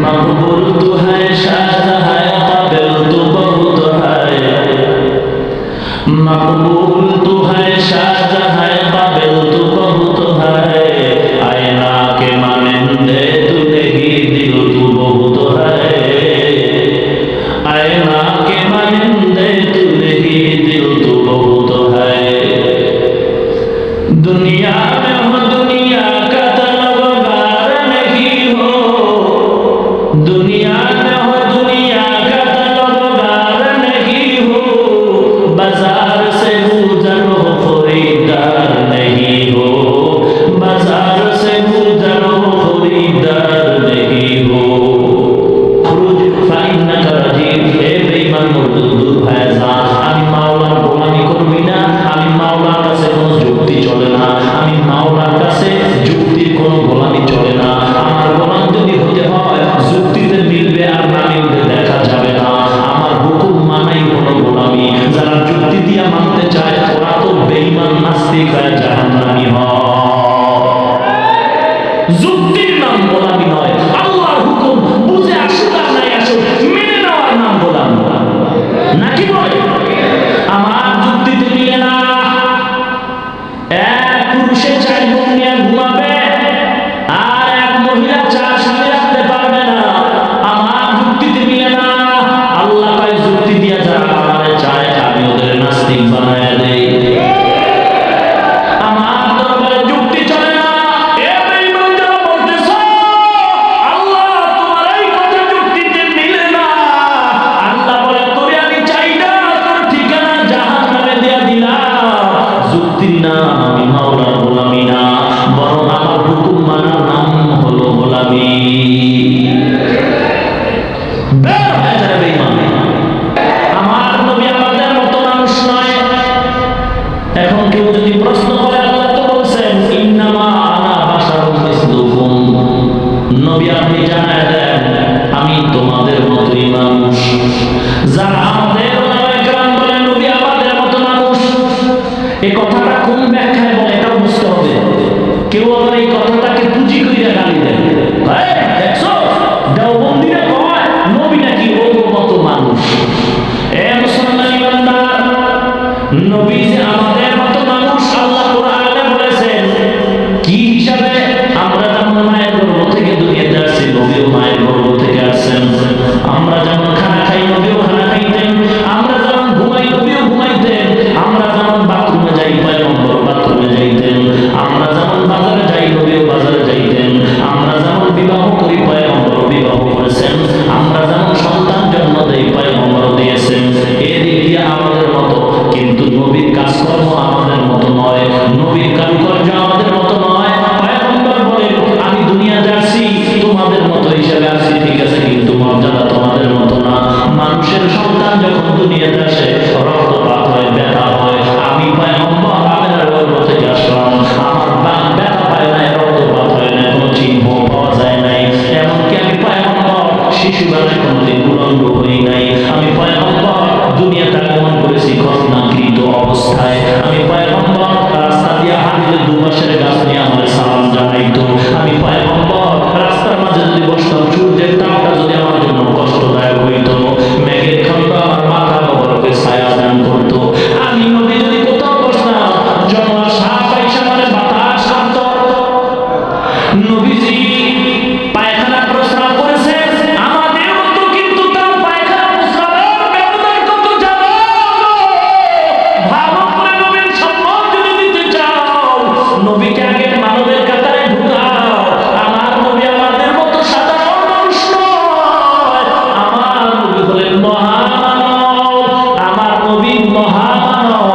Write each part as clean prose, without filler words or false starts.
मकबूल तू है शाद है काबिल तू बहुत है मकबूल तू है शाद है काबिल तू बहुत है आईना के मानिंदे तू नहीं दिल तू बहुत है आईना के मानिंदे तू नहीं दिल तू बहुत है दुनिया में हो दुनिया का तलबगार नहीं हो दुनिया में हो दुनिया का तलबगार नहीं हो बाजार से गुजर हो खरीदार नहीं हो बाजार से गुजर हो खरीदार नहीं हो खुरुज फाइना करजीब हे बेईमान मर्दुद भाईजा আমি মাওলার গোলামি করবি না আমি মাওলার কাছে কোনো যুক্তি চলে না আমি মাওলার কাছে যুক্তির কোনো গোলামি চলে না আমার গোলাম যদি হতে হয় যুক্তিতে মিলবে আর না মিলবে দেখা যাবে না আমার হুকুম মানাই হলো গোলামি যারা যুক্তি দিয়ে মানতে চায় ওরা তো বেঈমান নাস্তিক হয়ে জাহান্নামী হয় যুক্তির নাম গোলামি নয় আল্লাহর হুকুম বুঝে আসুক আর নাই আসুক মেনে নেওয়ার নাম গোলামি নাকি বলে আমার যুক্তিতে মিলে না এক পুরুষে চার বোন নিয়ে ঘুমাবে আর এক মহিলা চার স্বামী রাখতে পারবে না আমার যুক্তিতে মিলে না আল্লাহ পায় যুক্তি দিয়ে যারা আমারে চায় আমি ওদের নাস্তিক বানায় দেই আমার দরবারে যুক্তি চলে না এ বেঈমান যারা বলতেছো আল্লাহ তোমার এই কথা যুক্তিতে মিলে না আল্লাহ বলে তোরে আমি চাই না তোর ঠিকানা জাহান্নামে দিয়ে দিলাম যুক্তির নাম আমি মাওলার গোলামি না বরং আমার হুকুম মানার নাম হলো গোলামি বের হয়ে যাবে বেঈমান আমার নবী আমাদের মতো মানুষ নয় এখন কেউ যদি প্রশ্ন করে আল্লাহ তো বলছেন ইন্নামা আনা বাশারুম মিসলুকুম নবী আপনি জানায় দেন আমি তোমাদের মতোই মানুষ যারা আমাদের ওলামায়ে কেরাম বলে নবী আমাদের মতো মানুষ এই কথাটা কোন ব্যাখ্যায় বলে এটাও বুঝতে হবে কেউ আবার এই কথাটাকে পুঁজি করে গালি দেয় দেখছো দেওবন্দিরা কয় নবী নাকি ওর মতো মানুষ এ মুসলমান ইমানদার নবী যে আমাদের মতো মানুষ আল্লাহ কোরআনে বলেছেন কি হিসাবে আমরা যেমন মায়ের গর্ভ থেকে দুনিয়াতে আসছি নবীও মায়ের গর্ভ থেকে আসছেন আমরা যেমন খানা খাই নবীও খানা খাইতেন আমরা যেমন ঘুমাই নবীও ঘুমাইতেন আমরা যেমন বাথরুমে যাই পয়গম্বর বাথরুমে যাইতেন আমরা যেমন বাজারে যাই নবীও বাজারে যাইতেন আমরা যেমন বিবাহ করি পয়গম্বর বিবাহ করেছেন আমরা যেমন সন্তান জন্ম দেই পয়গম্বর দিয়েছেন এদিক দিয়ে আমাদের মতো কিন্তু নবীর কাজকর্ম আমাদের মতো নয় নবীর কারুকার্য আমাদের মতো নয় পয়গম্বর বলেন আমি দুনিয়া যাচ্ছি তোমাদের মতো হিসেবে আসছি ঠিক আছে কিন্তু মর্যাদা তোমাদের মতো না মানুষের সন্তান যখন দুনিয়াতে আসে রক্তপাত হয় ব্যথা হয় আমি পয়গম্বর আমেনার গর্ভ থেকে আসলাম আমার ব্যথা পায় না রক্তপাত হয় না কোনো চিহ্ন পাওয়া যায় নাই এমনকি আমি পয়গম্বর শিশুবেলায় কোনোদিন উলঙ্গ হই নাই আমি পয়গম্বর দুনিয়াতে আগমন করেছি খতনাকৃত অবস্থায় আমি পয়গম্বর রাস্তা দিয়ে হাঁটলে দুপাশের গাছ নিয়ে আমার সালাম জানাইতো আমি পয়গম্বর রাস্তার মাঝে যদি বসতাম সূর্যের তাপটা যদি আমার জন্য কষ্টদায়ক হইতো মেঘের খণ্ড আমার মাথা বরফে ছায়া দান করতো আমি নদী যদি কোথাও বসতাম জঙ্গল সাপ আইসা আমার বাতাস করত নবীজি পায়খানা প্রস্রাব করেছে আমাদের মতো কিন্তু তার পায়খানা প্রস্রাবের ব্যবধান কত জানো ভালো করে নবীর সম্মান যদি দিতে চাও নবীকে আগে মানবের কাতারে ঢুকাও আমার নবী আমাদের মতো সাধারণ মানুষ নয় আমার নবী হলেন মহামানব আমার নবী মহামানব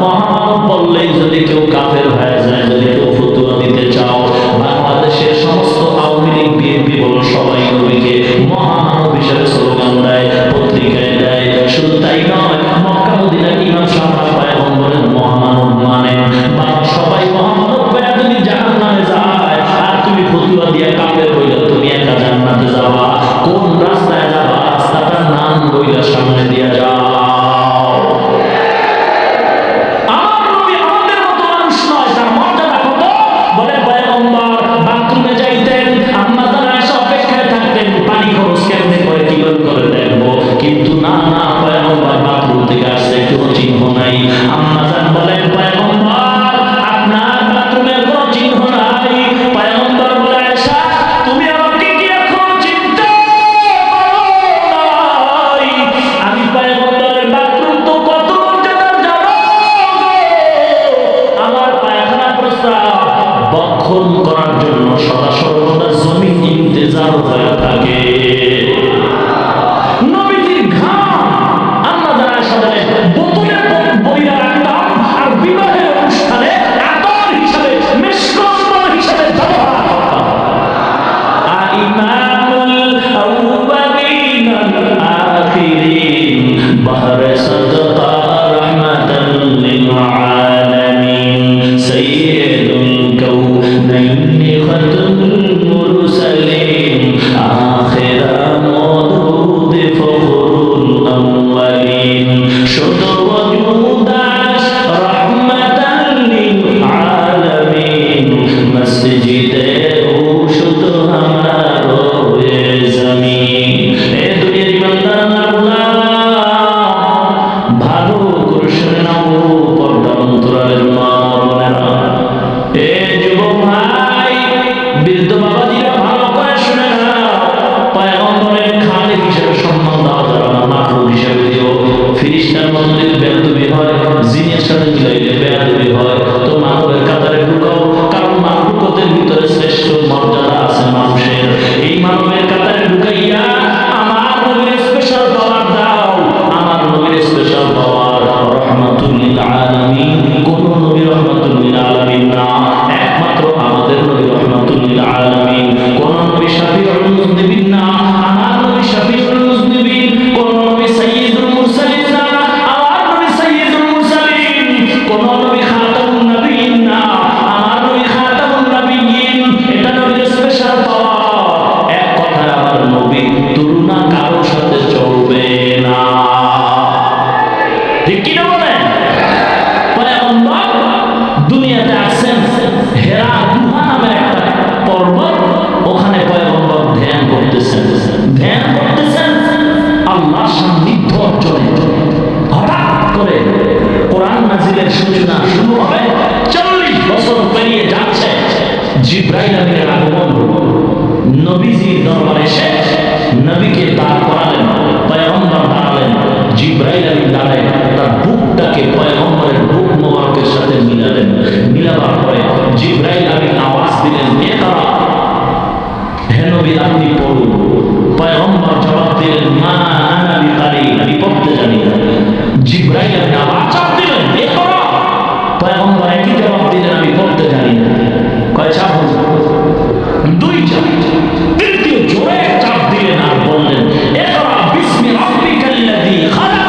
মহামানব বললেই যদি কেউ কাফের হয়ে যায় যদি কেউ ফতোয়া দিতে চাও বাংলাদেশের সমস্ত আওয়ামী লীগ বিএনপি বলো সবাই নবীকে মহামানব হিসেবে স্লোগান দেয় পত্রিকায় দেয় শুধু তাই নয় মক্কা মদিনার ইমাম সাহেব পয়গম্বরের মহামানব মানেন বা সবাই মহামানব হয়ে যদি জাহান্নামে যায় আর তুমি ফতোয়া দিয়ে কাফের হইলে তুমি একা জান্নাতে যাবা কোন রাস্তায় যাবা রাস্তাটার নাম বইলা সামনে দিয়ে যাও আমার নবী আমাদের মতো মানুষ নয় তার মর্যাদা কত বলে পয়গম্বর বাথরুমে যাইতেন আম্মা জান আয়েশা অপেক্ষায় থাকতেন পানি পাথর হয়ে থাকে। নবীজির ঘাম আমরা যারা সাথে বোতলে বইরা রাখতাম আর বিবাহের অনুষ্ঠানে আতর হিসাবে মিষ্কম্বল হিসাবে ব্যবহার করতাম। ইমামুল আউয়ালিন আল আখিরিন বাহরে সাদকা রাহমাতাল লিল আলামিন সাইয়্যিদুল কাউনাইনি খাতামুল মুরসালিন আখিরা মওদুদ ফখরুল আউয়ালিন শুধু ওজুদাস রাহমাতাল লিল আলামিন মসজিদে শুধু আমারো এ জমিন। এ দুনিয়ার ইমানদার ভালো করে শুনে নাও পর্দা অন্তরালের মা বোনেরা, এ যুবক ভাই বৃদ্ধ বাবাজিরা ভালো করে শুনে নাও। পয়গম্বরের খালিক হিসেবে সম্মান দাও, যারা মাখলুক হিসেবে দিও। ফিরিস্তার মতো যদি বেয়াদবি হয়, জিনের সাথে মিলাইলে বেয়াদবি হয়, তো মাখলুকের কাতারে ঢুকাও, কারণ মাখলুকতের ভিতরে শ্রেষ্ঠ মর্যাদা আছে মানুষের। এই মানবের কাতারে ঢুকাইয়া আমার নবীর স্পেশাল পাওয়ার দাও, আমার নবীর স্পেশাল পাওয়ার রহমাতুল লিল আলামিন। কোন নবী রহমাতুল লিল আলামিন না, একমাত্র আমাদের নবী রহমাতুল লিল আলামিন। কোন নবী শাফিউল মুজনিবিন না, আমার নবী শাফিউল মুজনিবিন। কোন নবী সাইয়্যিদুল মুরসালিন না, আমার নবী সাইয়্যিদুল মুরসালিন। কোন নবী খাতামুন নবিয়্যিন না, আমার নবী খাতামুন নবিয়্যিন। এটা নবীর স্পেশাল পাওয়ার। এক কথায় আমার নবী তুলনা কারোর সাথে চলবে না, ঠিক কি না বলেন? পয়গম্বর দুনিয়াতে আসেন হেরা গুহা নামে একটা পর্বত, ওখানে পয়গম্বর ধ্যান করতেছেন আল্লাহর সান্নিধ্য অর্জনে। হঠাৎ করে কোরআন নাজিলের সূচনা শুরু হবে। 40 বছর পেরিয়ে যাচ্ছে, জিবরাইল আমিনের আগমন নবীজির দরবারে এসে নবীকে দাঁড় করালেন। পয়গম্বর দাঁড়ালেন, জিবরাইল আমিন দাঁড়ায় তার বুকটাকে পয়গম্বরের বুক মোবারকের সাথে মিলালেন। মিলাবার পরে জিবরাইল আমিন আওয়াজ দিলেন, ইকরা, হে নবী আপনি পড়ুন। পয়গম্বর জবাব দিলেন, মা আনা বিকারি, আমি পড়তে জানি না। জিবরাইল আমিন আবার চাপ দিলেন, ইকরা। পয়গম্বর একই জবাব দিলেন, আমি পড়তে জানি না। কয় চাপ হলো? 2 চাপ। তৃতীয় জোরে চাপ দিলেন আর বললেন, ইকরা বিসমি রাব্বিকাল্লাযী খালাক।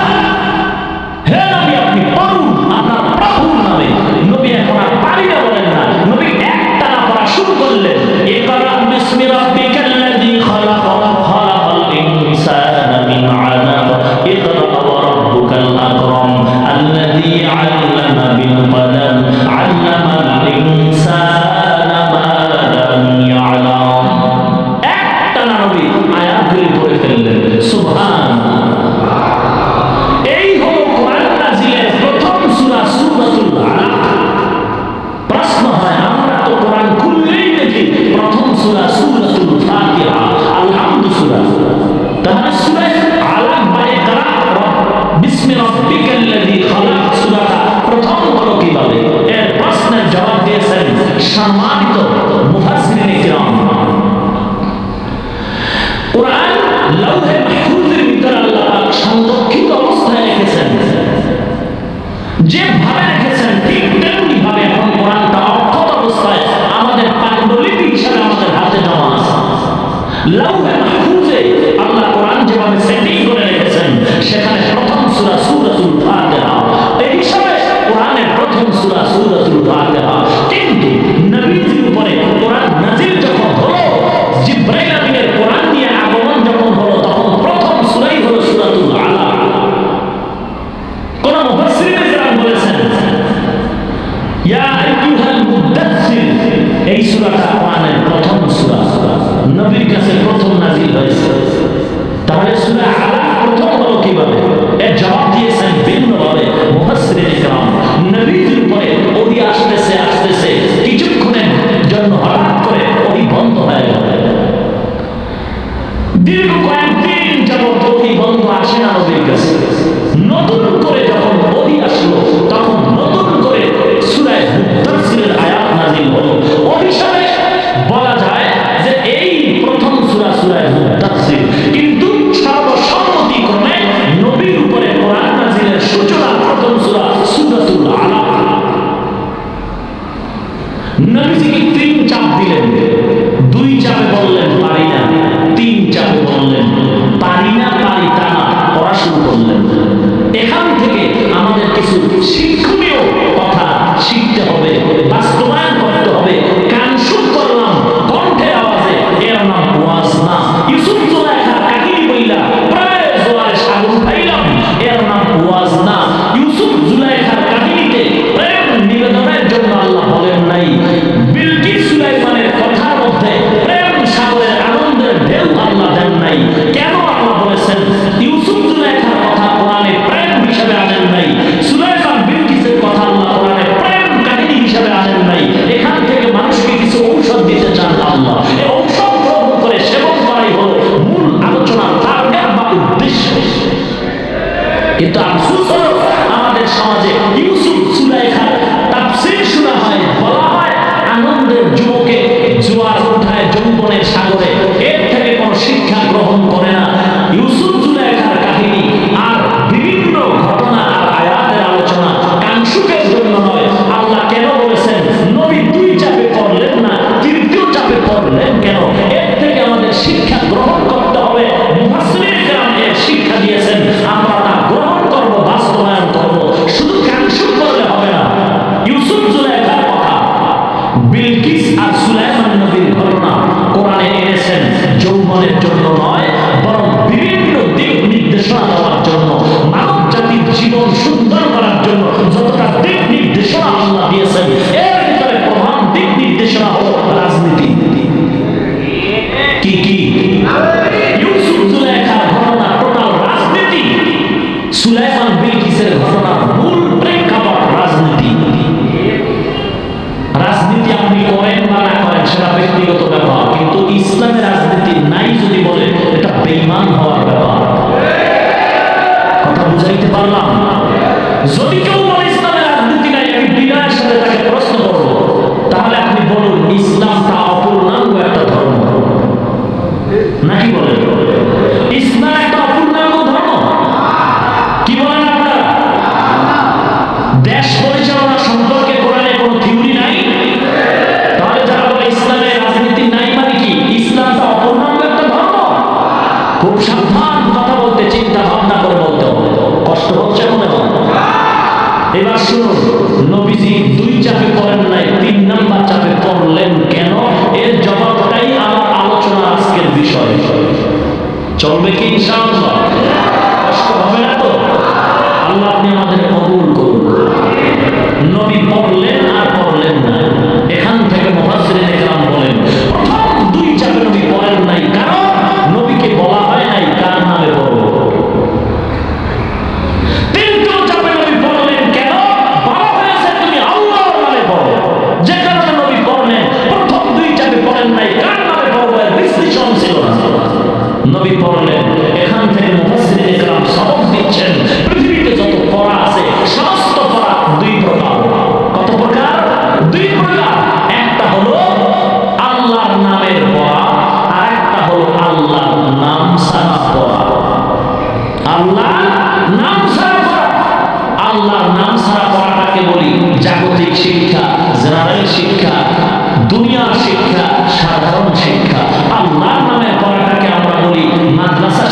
হে নবী আপনি পড়ুন আপনার প্রভুর নামে। নবী এখন আর পারি না বলেন না, নবী একটানা পড়া শুরু করলেন, ইকরা বিসমি রাব্বিকাল্লাযী খালাক খালাকাল ইনসানা মিন আলাক ইকরা ওয়া রাব্বুকাল আকরাম আল্লাযী আল্লামা বিল কলম আল্লামাল ইনসানা মা লাম ইয়ালাম। একটানা নবী আয়াতগুলি পড়ে ফেললেন। সুবহানাল্লাহ। এই হলো কোরআন নাজিলের প্রথম সূরা সূরাতুল আলাক। প্রশ্ন হয়, আমরা তো কোরআন খুললেই দেখি প্রথম সূরা সূরাতুল ফাতিহা, আলহামদু সূরা। তাহলে সূরা আলাক বা ইকরা বিসমি রাব্বিকাল্লাযী খালাক সূরাটা প্রথম হলো কিভাবে? এর প্রশ্নের জবাব দিয়েছেন সম্মানিত মুফাসসিরিনে কিরাম। কোরআন লাউহে মাহফুজের ভিতরে আল্লাহ সংরক্ষিত অবস্থায় রেখেছেন। যেভাবে রেখেছেন ঠিক তেমনি ভাবে এখন কোরআনটা অক্ষত অবস্থায় আমাদের পাণ্ডুলিপি হিসাবে আমাদের হাতে জমা আছে। লাউহে মাহফুজে আল্লাহ কোরআন যেভাবে সেটিং করে রেখেছেন, সেখানে প্রথম সূরা সূরাতুল ফাতিহা, এই হিসাবে কোরআনের প্রথম সূরা সূরাতুল ফাতিহা। কিন্তু নবীজির উপরে কোরআন নাজিল যখন হলো, জিবরাইল আমিনের কোরআন নিয়ে আগমন যখন হলো, তখন প্রথম সূরাই হলো সূরাতুল আলাক। কোন মুফাসসিরিনে কিরাম বলেছেন, ইয়া আইয়ুহাল মুদাথ্থির, এই সূরাটা কোরআনের প্রথম সূরা, নবীর কাছে প্রথম নাজিল হয়েছে। তাহলে সূরা আলাক প্রথম হলো কিভাবে? এর জবাব দিয়েছেন ভিন্নভাবে মুফাসসিরিনে কিরাম। নবীর উপরে ওহী আসতেছে কিছুক্ষণের জন্য হঠাৎ করে ওহী বন্ধ হয়ে গেল। দীর্ঘ কয়েকদিন যাবত ওহী বন্ধ আসে না নবীর কাছে। নতুন করে যখন ওহী আসলো, তখন নতুন করে সূরা মুদাথ্থিরের আয়াত নাজিল হলো। ওই হিসাবে বলা যায় যে এই প্রথম সূরা আনেন নাই? কেন আল্লাহ বলেছেন ইউসুফ জুলাইখার কথা কোরআনে প্রেম হিসেবে আনেন নাই? সুলাইমান বিলকিসের কথা আল্লাহ কোরআনে প্রেম কাহিনী হিসেবে আনেন নাই? এখান থেকে মানুষকে কিছু ঔষধ দিতে চান আল্লাহ। এই ঔষধ গ্রহণ করে সেবন করাই হলো মূল আলোচনার টার্গেট বা উদ্দেশ্য। কিন্তু আফসোস হলো আমাদের সমাজে ইউসুফ জুলাইখার তাফসীর শোনা হয়, বলা হয় আনন্দের যুবকে জোয়ার উঠায় যৌবনের সাগরে, এর থেকে কোনো শিক্ষা গ্রহণ করে না। ইউসুফ জুলাইখার কাহিনী আর বিভিন্ন ঘটনা আর আয়াতের আলোচনা কাংশুকের জন্য নয়। আল্লাহ কেন বলেছেন নবী দুই চাপে পড়লেন না, তৃতীয় চাপে পড়লেন কেন? এর থেকে আমাদের শিক্ষা গ্রহণ করতে হবে। মুফাসসিরিন কেরাম এর শিক্ষা দিয়েছেন, আমরা তা গ্রহণ করব, বাস্তবায়ন করব। শুধু কাংশুক করলে হবে না। ইউসুফ জুলাইখার কথা, বিলকিস আর সুলাইমান নবীর ঘটনা কোরআনে এনেছেন যৌবনের জন্য নয়, বরং বিভিন্ন দিক নির্দেশনা দেওয়ার জন্য, মানব জাতির জীবন সুন্দর করার জন্য যতটা দিক নির্দেশনা আল্লাহ দিয়েছেন, এর ভিতরে প্রধান দিক নির্দেশনা হলো রাজনীতি। কি কি? ইউসুফ জুলাইখার ঘটনা টোটাল রাজনীতি। সুলাইমান বিলকিসের ঘটনা মূল প্রেক্ষাপট রাজনীতি। রাজনীতি আপনি করেন বা না করেন সেটা ব্যক্তিগত ব্যাপার, কিন্তু ইসলামের রাজনীতি নাই যদি বলে এটা বেঈমান হওয়ার ব্যাপার। কথা বুঝাইতে পারলাম? যদি কেউ বলে ইসলামের রাজনীতি নাই, আমি বিনয়ের সাথে তাকে প্রশ্ন করব, তাহলে আপনি বলুন ইসলামটা অপূর্ণাঙ্গ একটা ধর্ম নাকি? বলেন ইসলাম একটা অপূর্ণাঙ্গ ধর্ম? কি বলেন আপনারা? দেশ পরিচালনা সম্পর্কে কোরআনে কোনো থিওরি নাই? তাহলে যারা বলে ইসলামের রাজনীতি নাই মানে কি? ইসলামটা অপূর্ণাঙ্গ একটা ধর্ম? খুব সাবধান কথা বলতে, চিন্তা ভাবনা করে বলতে হবে। কষ্ট হচ্ছে মনে হয়? এবার শুনুন, নবীজি দুই চাপে পড়েন নাই, 3 নাম্বার চাপে পড়লেন কেন? এর জবাবটাই আমার আলোচনার আজকের বিষয়। চলবে কি ইনশাআল্লাহ? কষ্ট হবে না তো? আল্লাহ আপনি আমাদের কবুল করুন। নবী পড়লেন আর পড়লেন না, এখান থেকে মুফাসসিরিন কেরাম বলেন প্রথম দুই চাপে নবী পড়েন নাই, কারণ নবীকে বলা হয় নাই কার নামে পড়ব। তৃতীয় চাপে নবী পড়লেন কেন? বলা হয়েছে তুমি আল্লাহর নামে পড়ো, যে কারণে নবী পড়লেন। প্রথম দুই চাপে পড়েন নাই, কার নামে পড়বো এর বিশ্লেষণ ছিল না, নবী পড়লেন। এখান থেকে মুফাসসিরিন কেরাম সবক দিচ্ছেন পৃথিবীতে যত পড়া আছে সমস্ত পড়া দুই প্রকার। কত প্রকার? দুই প্রকার। একটা হলো আল্লাহর নামের পড়া, আর একটা হলো আল্লাহর নাম ছাড়া পড়া। আল্লাহর নাম ছাড়া পড়া। আল্লাহর নাম ছাড়া পড়াটাকে বলি জাগতিক শিক্ষা, জেনারেল শিক্ষা, দুনিয়ার শিক্ষা, সাধারণ শিক্ষা। আল্লাহর নামের পড়াটাকে আমরা বলি মাদ্রাসা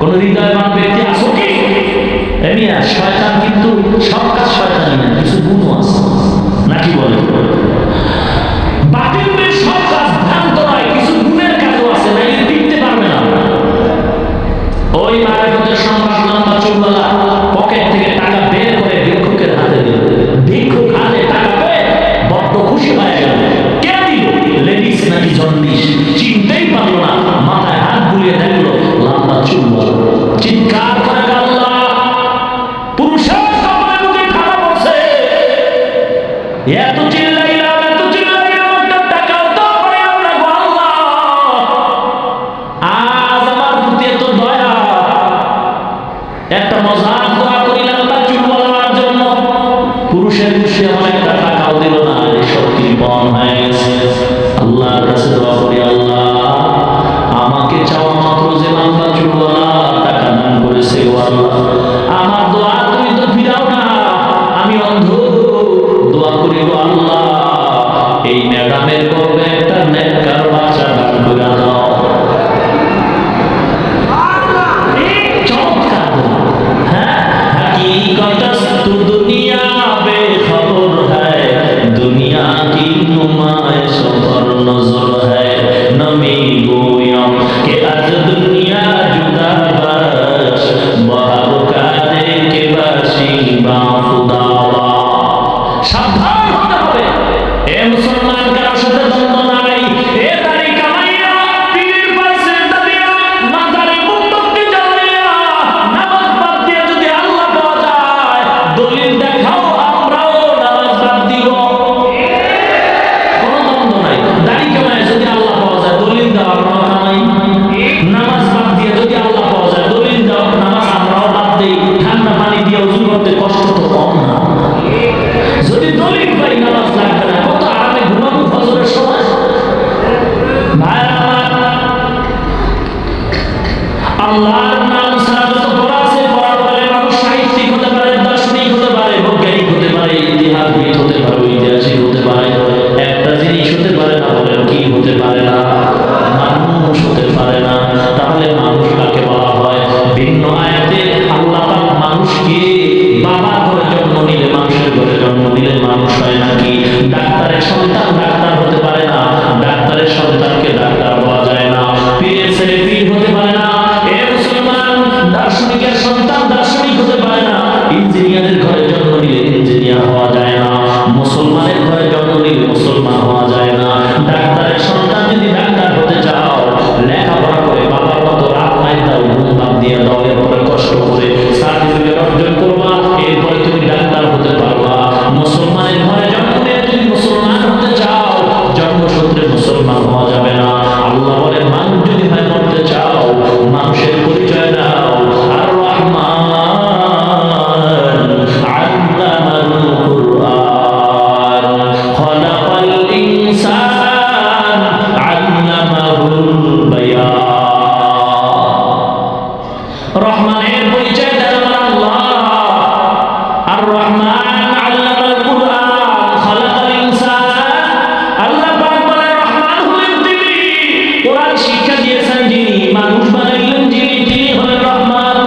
কোন হৃদয়বান ব্যক্তি আছে কি? এমিয়া শয়তান কিন্তু সব কাজ শয়তানি না, কিছু গুণও আছে নাকি বলে? বাতিলের সব কাজ ভ্রান্ত নয়, কিছু গুণের কাজও আছে, না এটা টিকতে পারবে না। ওই মারাফতের সংবাদ লম্বা চুলওয়ালা পকেট থেকে টাকা বের করে ভিক্ষুকের হাতে দিল। ভিক্ষুক হাতে টাকা পেয়ে বড্ড খুশি হয়ে গেল। কে দিল? লেডিস নাকি জন্ডিস চিনতেই পারলো না। মাথায় হাত বুলিয়ে দেখলো লম্বা চুলওয়ালা। চিৎকার করে আল্লাহ, পুরুষের কপালে মুখে খারাপ হচ্ছে, এত চিল্লাইলাম এত চিল্লাইলাম, একটা টাকাও তো পাইলাম না গো আল্লাহ। আজ আমার প্রতি এত দয়া, একটা মজার দোয়া করিলাম তার চুলওয়ালার জন্য, পুরুষের খুশি আমার একটা টাকাও দিল না। এসব কৃপণ হয়ে গেছে। আল্লাহর কাছে দোয়া করি, আল্লাহ আমাকে চাওয়া মাত্র যে লম্বা চুলওয়ালা টাকা দান করেছে গো আল্লাহ, আমার দোয়া তুমি তো ফিরাও না। আমি অন্ধ, দোয়া করি গো আল্লাহ, এই ম্যাডামের গর্ভে একটা নেককার বাচ্চা দান করে দাও। চমৎকার দোয়া। হ্যাঁ, হাকিকত তু দুনিয়া বেখবর হ্যায়, দুনিয়া কি নুমাইশ পর নজর হ্যায়, নবী গোয়ম কে আজ দুনিয়া জুদা বাস, বাহর কাদে কে বাসি বা খুদাওয়া। সাবধান হতে হবে এ মুসলমান, কারোর সাথে দ্বন্দ্ব নাই। এ দাড়ি কামাইয়া পীর পাশে দাঁড়িয়া মাথারে মোমবাতি জ্বালিয়া নামাজ বাদ দিয়ে যদি আল্লাহ পাওয়া যায়, দলিল দেখাও, আমরাও নামাজ বাদ দিব। কোনো দ্বন্দ্ব নাই। দাড়ি কামাইয়া যদি আল্লাহ পাওয়া যায়, দলিল দাও, আমরাও কামাই। নামাজ বাদ দিয়ে যদি আল্লাহ পাওয়া যায়, দলিল দাও, নামাজ আমরাও বাদ দেই। ঠান্ডা পানি দিয়ে ওযু করতে কষ্ট তো কম না। যদি দলিল পাই নামাজ লাগবে না, কত আরামে ঘুমাবো ফজরের সময়। ভাইরা আমার, আল্লাহর নাম ছাড়া যত পড়া আছে, পড়ার পরে মানুষ সাহিত্যিক হতে পারে, দার্শনিক হতে পারে, বৈজ্ঞানিক হতে পারে, ইতিহাসবিদ হতে পারে, ঐতিহাসিক হতে পারে। একটা জিনিস হতে পারে না, বলেন কি হতে পারে না? মানুষ হতে পারে না। তাহলে মানুষ কাকে বলা হয়? ভিন্ন আয়াতে আল্লাহ পাক মানুষকে বাবার ঘরে জন্ম নিলে, মানুষের ঘরে জন্ম নিলে মানুষ হয় নাকি? ডাক্তারের সন্তান ডাক্তার হতে পারে না, ডাক্তারের সন্তানকে ডাক্তার হওয়া যায় না। পীরের ছেলে পীর হতে পারে না। এ মুসলমান, দার্শনিকের সন্তান দার্শনিক হতে পারে না। ইঞ্জিনিয়ারের ঘরে জন্ম নিলে ইঞ্জিনিয়ার হওয়া যায় না। মুসলমানের ঘরে জন্ম নিলে মুসলমান হওয়া যায় না। ডাক্তারের সন্তান যদি ডাক্তার হতে চাও, লেখাপড়া করে বাবার মতো রাত নাই দাও, ঘুম বাদ দিয়ে দাও, এরপরে কষ্ট করে সার্টিফিকেট অর্জন করবা, এরপরে তুমি ডাক্তার হতে পারবা। মুসলমানের ঘরে জন্ম নিয়ে তুমি মুসলমান হতে চাও, জন্মসূত্রে মুসলমান হওয়া যাবে না। আল্লাহ বলেন, মানুষ যদি হয় মরতে চাও, মানুষের পরিচয় দাও। আর রহমান আল্লামাল কুরআন, খলাকাল ইনসান আল্লামাহুল বায়ান। রহমানের পরিচয় দেন আল্লাহ। আর রহমান আল্লামাল কুরআন, খলাকাল ইনসান। আল্লাহ পাক বলেন, রহমান হলেন তিনি, কোরআন শিক্ষা দিয়েছেন যিনি, মানুষ বানাইলেন যিনি, তিনি হলেন রহমান।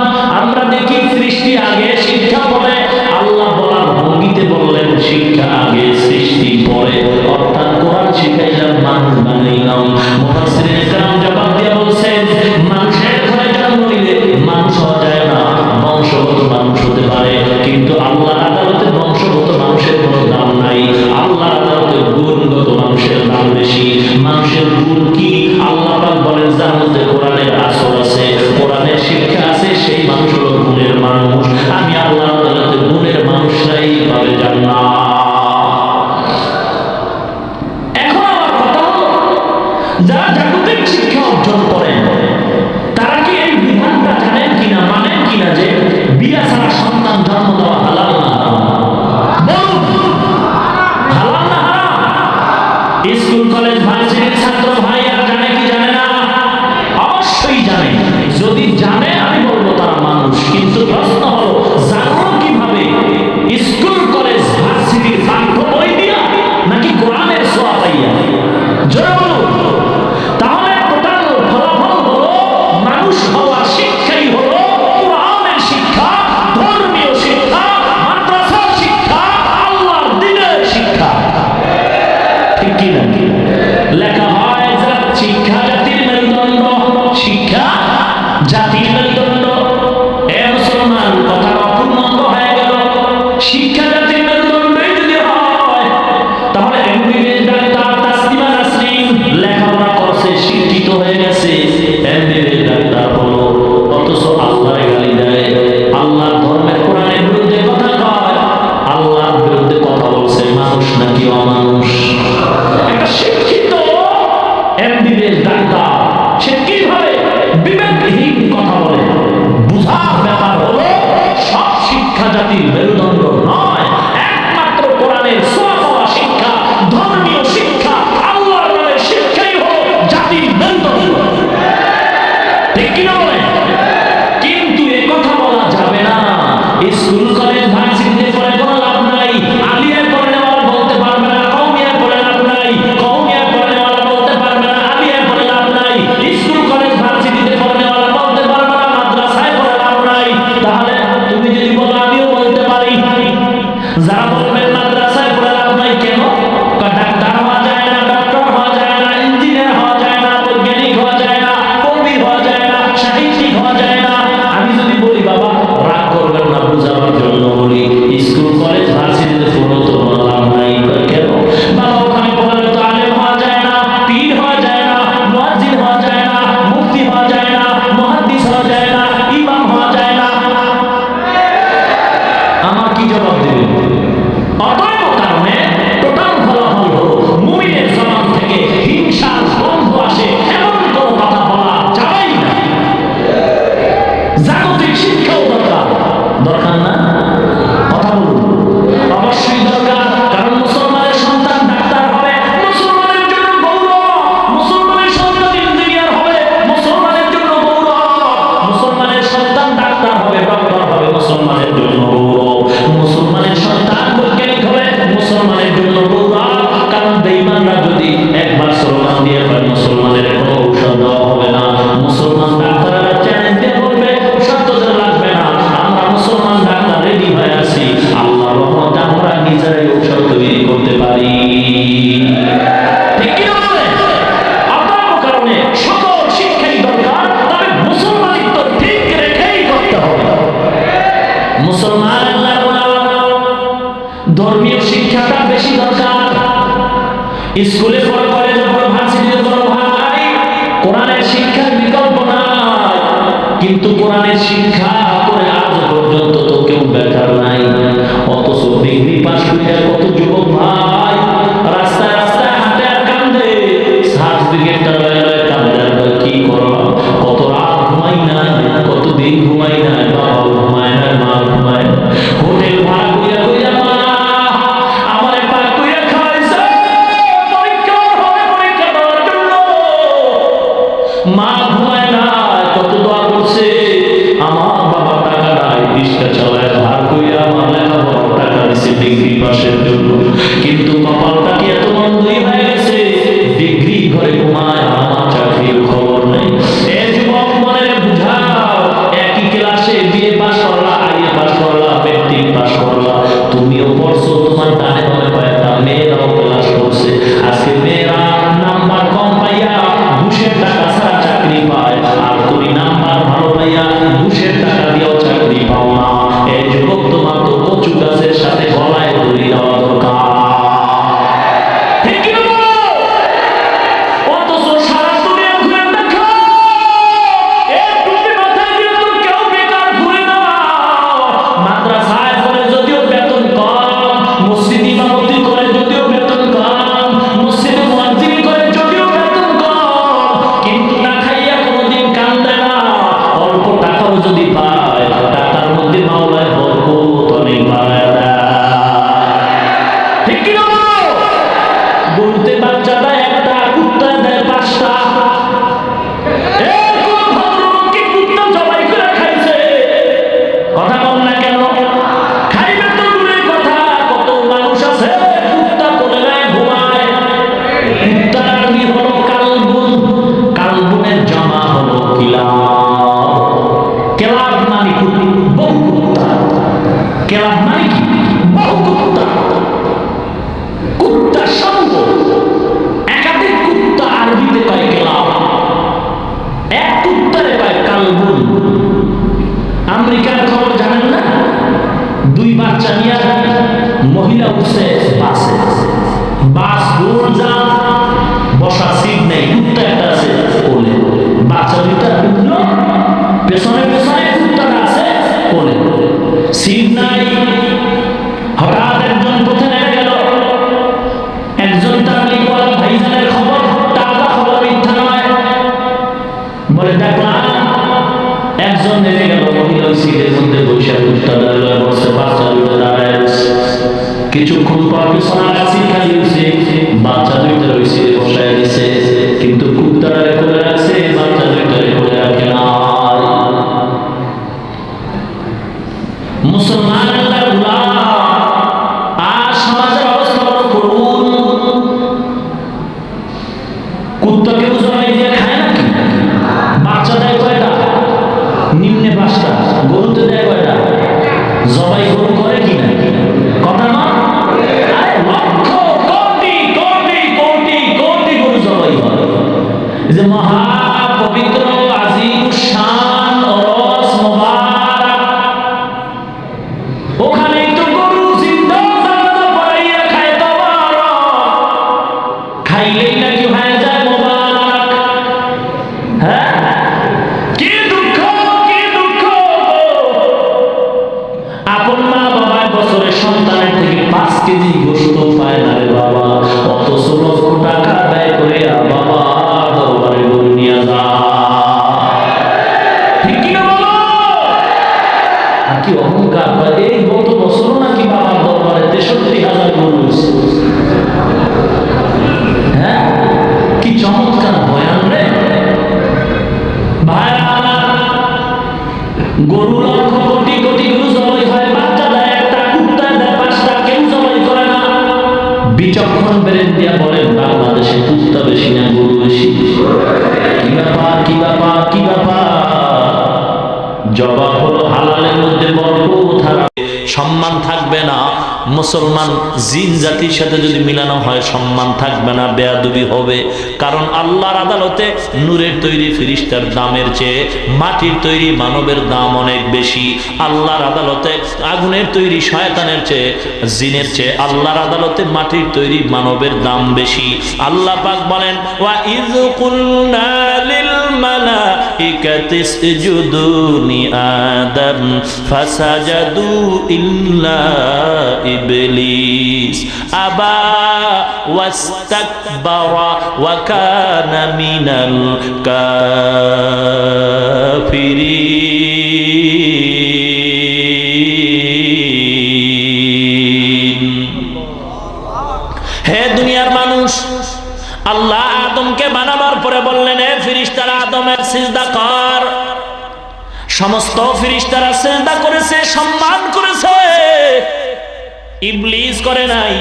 আমরা দেখি সৃষ্টি আগে শিক্ষা পরে, আল্লাহ বলার ভঙ্গিতে বললেন শিক্ষা আগে সৃষ্টি পরে, অর্থাৎ কোরআন শিখাইলাম, মানুষ বানাইলাম। মুফাসসিরিনে কেরাম জবাব দিয়ে বলছেন, মানুষের ঘরে জন্ম নিলে মানুষ হওয়া যায় না, মুসলমান ধর্মীয় শিক্ষাটা বেশি দরকার। স্কুলে পড়ো, কলেজে পড়ো, ভার্সিটিতে পড়ো ভাই, কোরআনের শিক্ষার বিকল্প নাই। কিন্তু কোরআনের শিক্ষা করে আজ পর্যন্ত তো কেউ বেকার নাই। অথচ ডিগ্রি পাস করে কত যুবক ভাই রাস্তায় রাস্তায় হাঁটে আর কান্দে, সার্টিফিকেটটা লয়ে লয়ে কান্দে। আর কি করো, কত রাত ঘুমাই না, কত দিন ঘুমাই না, বাবা ঘুমায় না, মা ঘুমায় না, হোটেল ভাড়া কইরা কইরা মা আমারে পাক কইরা খাইছে পরীক্ষা হবে, পরীক্ষা দেওয়ার জন্য মা ঘুমায় না, কত দোয়া করছে আমার বাবা টাকা নাই, রিক্সা চালায় ভাড়া কইরা আমার লেখাপড়ার টাকা দিছে ডিগ্রি পাসের জন্য। কিন্তু কপালটা কি এত মন্দই হয়ে গেছে, ডিগ্রি ঘরে ঘুমায়, আমার চাকরির খবর নেই। এ যুবক মনে বুঝাও, একই ক্লাসে বিএ পাস করলা, আইএ পাস করলা, মেট্রিক পাস করলা, তুমিও পড়ছো, তোমার ডানে বামে কয়েকটা মেয়েরাও ক্লাস করছে। আজকে মেয়েরা নাম্বার কম পাইয়া ঘুষের টাকা ছাড়া চাকরি পায়, আর তুমি নাম্বার ভালো পাইয়া ঘুষের টাকা দিয়েও চাকরি পাও না। এই যুবক তোমার তো কচু গাছের সাথে গলায় দড়ি দেওয়া দরকার। ঠিক কি না বলো? অথচ সারা দুনিয়া ঘুরে দেখো, এই টুপি মাথায় দিয়ে তো কেউ বেকার ঘুরে না। মাদ্রাসায় পড়ে যদিও বেতন কম, মসজিদ ইমামতি করে যদিও বেতন কম, মসজিদে মুয়াজ্জিন করে যদিও বেতন কম, কিন্তু না খাইয়া কোনোদিন কান্দে না। অল্প টাকাও যদি পায়, টাকার মধ্যে মাওলায় বরকত অনেক বাড়ায় দেয়। ঠিক কি না বলো? গরুতে বাচ্চা দেয় একটা, কুত্তায় দেয় 5টা। কোন ভদ্রলোক কি কুত্তা জবাই করে খাইছে? কথা বল না কেন? খাইবে তো দূরের কথা, কত মানুষ আছে কুত্তা কোলে নেয় ঘুমায়। কুত্তার আরবি হলো কালবুন, কালবুনের জমা হলো কিলাব। কেলাব মানে বহু কুত্তা, কেলাব মানে কি? বহু কুত্তা, কুত্তা সঙ্গ। একাধিক কুত্তা আরবিতে কয় কেলাব, এক কুত্তারে কয় কালবুন। আমেরিকার খবর জানেন না? 2 বাচ্চা নিয়ে মহিলা উঠছে বাসে, বাস দূর যা, বসা সিট নেই, কুত্তা একটা আছে কোলে, বাচ্চা 2টা উঠলো, পেছনে পেছনে কুত্তাটা আছে কোলে, সিট নাই। হঠাৎ একজন পথে নেমে গেল, একজন তাবলীগওয়ালা ভাইজানের খবর, তাজা খবর, মিথ্যা নয়, বলে দেখলাম একজন নেমে গেল, মহিলা সিটের মধ্যে বসে কুত্তাটা লয়ে বসে, বাচ্চা 2টা দাঁড়ায় আছে। কিছুক্ষণ পর পিছনে আর সিট খালি হয়েছে, বাচ্চা 2টা ওই সিটে বসায় দিছে, কিন্তু কুত্তাটারে করে রাখছে, বাচ্চা 2টারে করে রাখে না। মুসলমান আল্লাহ, আর সমাজের অবস্থা বড় করুন। কুত্তাকে জবাই দিয়ে খায় নাকি? বাচ্চা দেয় কয়টা? নিম্নে 5টা। গরুতে দেয় কয়টা? জবাই গরু করে কি না? কথা না? আরে লক্ষ কোটি কোটি কোটি কোটি গরু জবাই হয়। যে মহা পবিত্র আজিম শান ওরস মোবারক, ওখানেই তো গরু জিন্দা জানাজা পড়াইয়া খায় তাবারক, খাইলেই নাকি হয়ে যায় মোবারক। হ্যাঁ, কি দুঃখ, কি দুঃখ। আপন মা বাবা বছরে সন্তানের থেকে 5 কেজি গোশত পায় না রে বাবা, অথচ লক্ষ টাকা ব্যয় করে বাবা দরবারে গরু নিয়ে যায়। ঠিক কি না বলো? আর কি অহংকার, এই গত বছরও নাকি বাবার দরবারে 63,000 গরু হয়েছে। হ্যাঁ, কি চমৎকার বয়ান রে ভাইরা। গরু লক্ষ কোটি কোটি গরু জবাই হয়, বাচ্চা দেয় একটা, কুত্তা দেয় 5টা, কেউ জবাই করে না। বিচক্ষণ বেরেন দিয়া বলেন বাংলাদেশে কুত্তা বেশি না গরু বেশি? কি ব্যাপার, কি ব্যাপার, কি ব্যাপার? জবাব হলো হালালের মধ্যে বরকত, সম্মান থাকবে না। মুসলমান জিন জাতির সাথে যদি মিলানো হয় সম্মান থাকবে না, বেয়াদবি হবে। কারণ আল্লাহর আদালতে নূরের তৈরি ফেরেশতার দামের চেয়ে মাটির তৈরি মানবের দাম অনেক বেশি। আল্লাহর আদালতে আগুনের তৈরি শয়তানের চেয়ে, জিনের চেয়ে আল্লাহর আদালতে মাটির তৈরি মানবের দাম বেশি। আল্লাহ পাক বলেন, ওয়া ইয কুলনা লিল মালাইকাতি ইসজুদু লি আদম ফাসাজাদু ইল্লা ইবলিস আবা ওয়াস্তাকবারা ওয়া কানা মিনাল কাফিরিন। হে দুনিয়ার মানুষ, আল্লাহ আদমকে বানাবার পরে বললেন, হে ফেরেশতারা আদমের সিজদা কর। সমস্ত ফেরেশতারা সিজদা করেছে, সম্মান করেছে। ইবলিস করে নাই।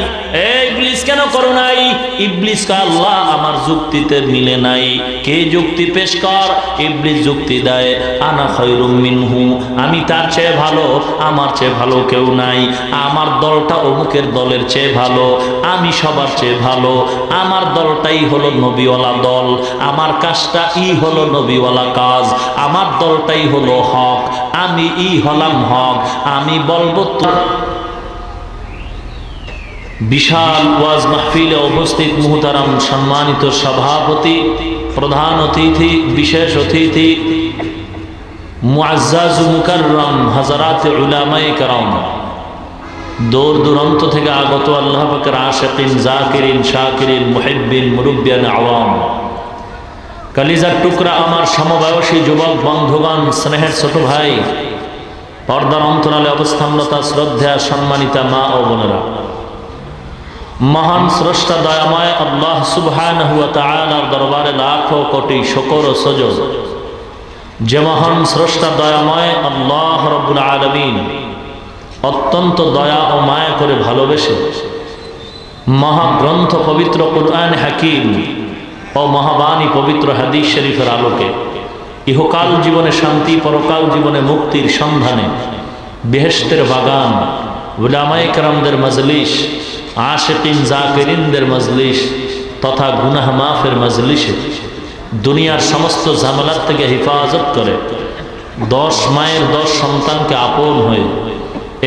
ইবলিস কেন করো নাই? ইবলিস কে আল্লাহ আমার যুক্তিতে মিলে নাই। কে যুক্তি পেশ কর? ইবলিস যুক্তি দেয়, আনা খায়রুম মিনহু, আমি তার চেয়ে ভালো, আমার চেয়ে ভালো কেউ নাই। আমার দলটা অমুকের দলের চেয়ে ভালো, আমি সবার চেয়ে ভালো। আমার দলটাই হলো নবীওয়ালা দল, আমার কাজটা হলো নবীওয়ালা কাজ। আমার দলটাই হলো হক, আমি হলাম হক। আমি বলবো তো। বিশাল ওয়াজ মাহফিলে উপস্থিত মুহতারাম সম্মানিত সভাপতি, প্রধান অতিথি, বিশেষ অতিথি, মুআজ্জাজ মুকাররম হযরত উলামায়ে কেরাম, দূর দূরান্ত থেকে আগত আল্লাহ পাকের আশিকিন, জাকিরিন, শাকিরিন, মুহিব্বিন, মুরব্বিয়ান আওয়াম, কলিজার টুকরা আমার সমবয়সী যুবক বন্ধুগণ, স্নেহের ছোট ভাই, পর্দার অন্তরালে অবস্থানরতা শ্রদ্ধা সম্মানিতা মা ও বোনেরা, মহান স্রষ্টা দয়াময় আল্লাহ সুবহানাহু ওয়া তাআলার দরবারে লাখো কোটি শুকর ও সুজুদ। যে মহান স্রষ্টা দয়াময় আল্লাহ রাব্বুল আলামিন অত্যন্ত দয়া ও মায়া করে ভালোবেসে মহাগ্রন্থ পবিত্র কুরআন হাকিম ও মহাবাণী পবিত্র হাদিস শরীফের আলোকে ইহকাল জীবনে শান্তি, পরকাল জীবনে মুক্তির সন্ধানে বেহেশতের বাগান, উলামায়ে কেরামদের মজলিস, আশিকিন জাকিরিনদের মজলিস তথা গুনাহ মাফের মজলিসে দুনিয়ার সমস্ত ঝামেলার থেকে হেফাজত করে 10 মায়ের 10 সন্তানকে আপন হয়ে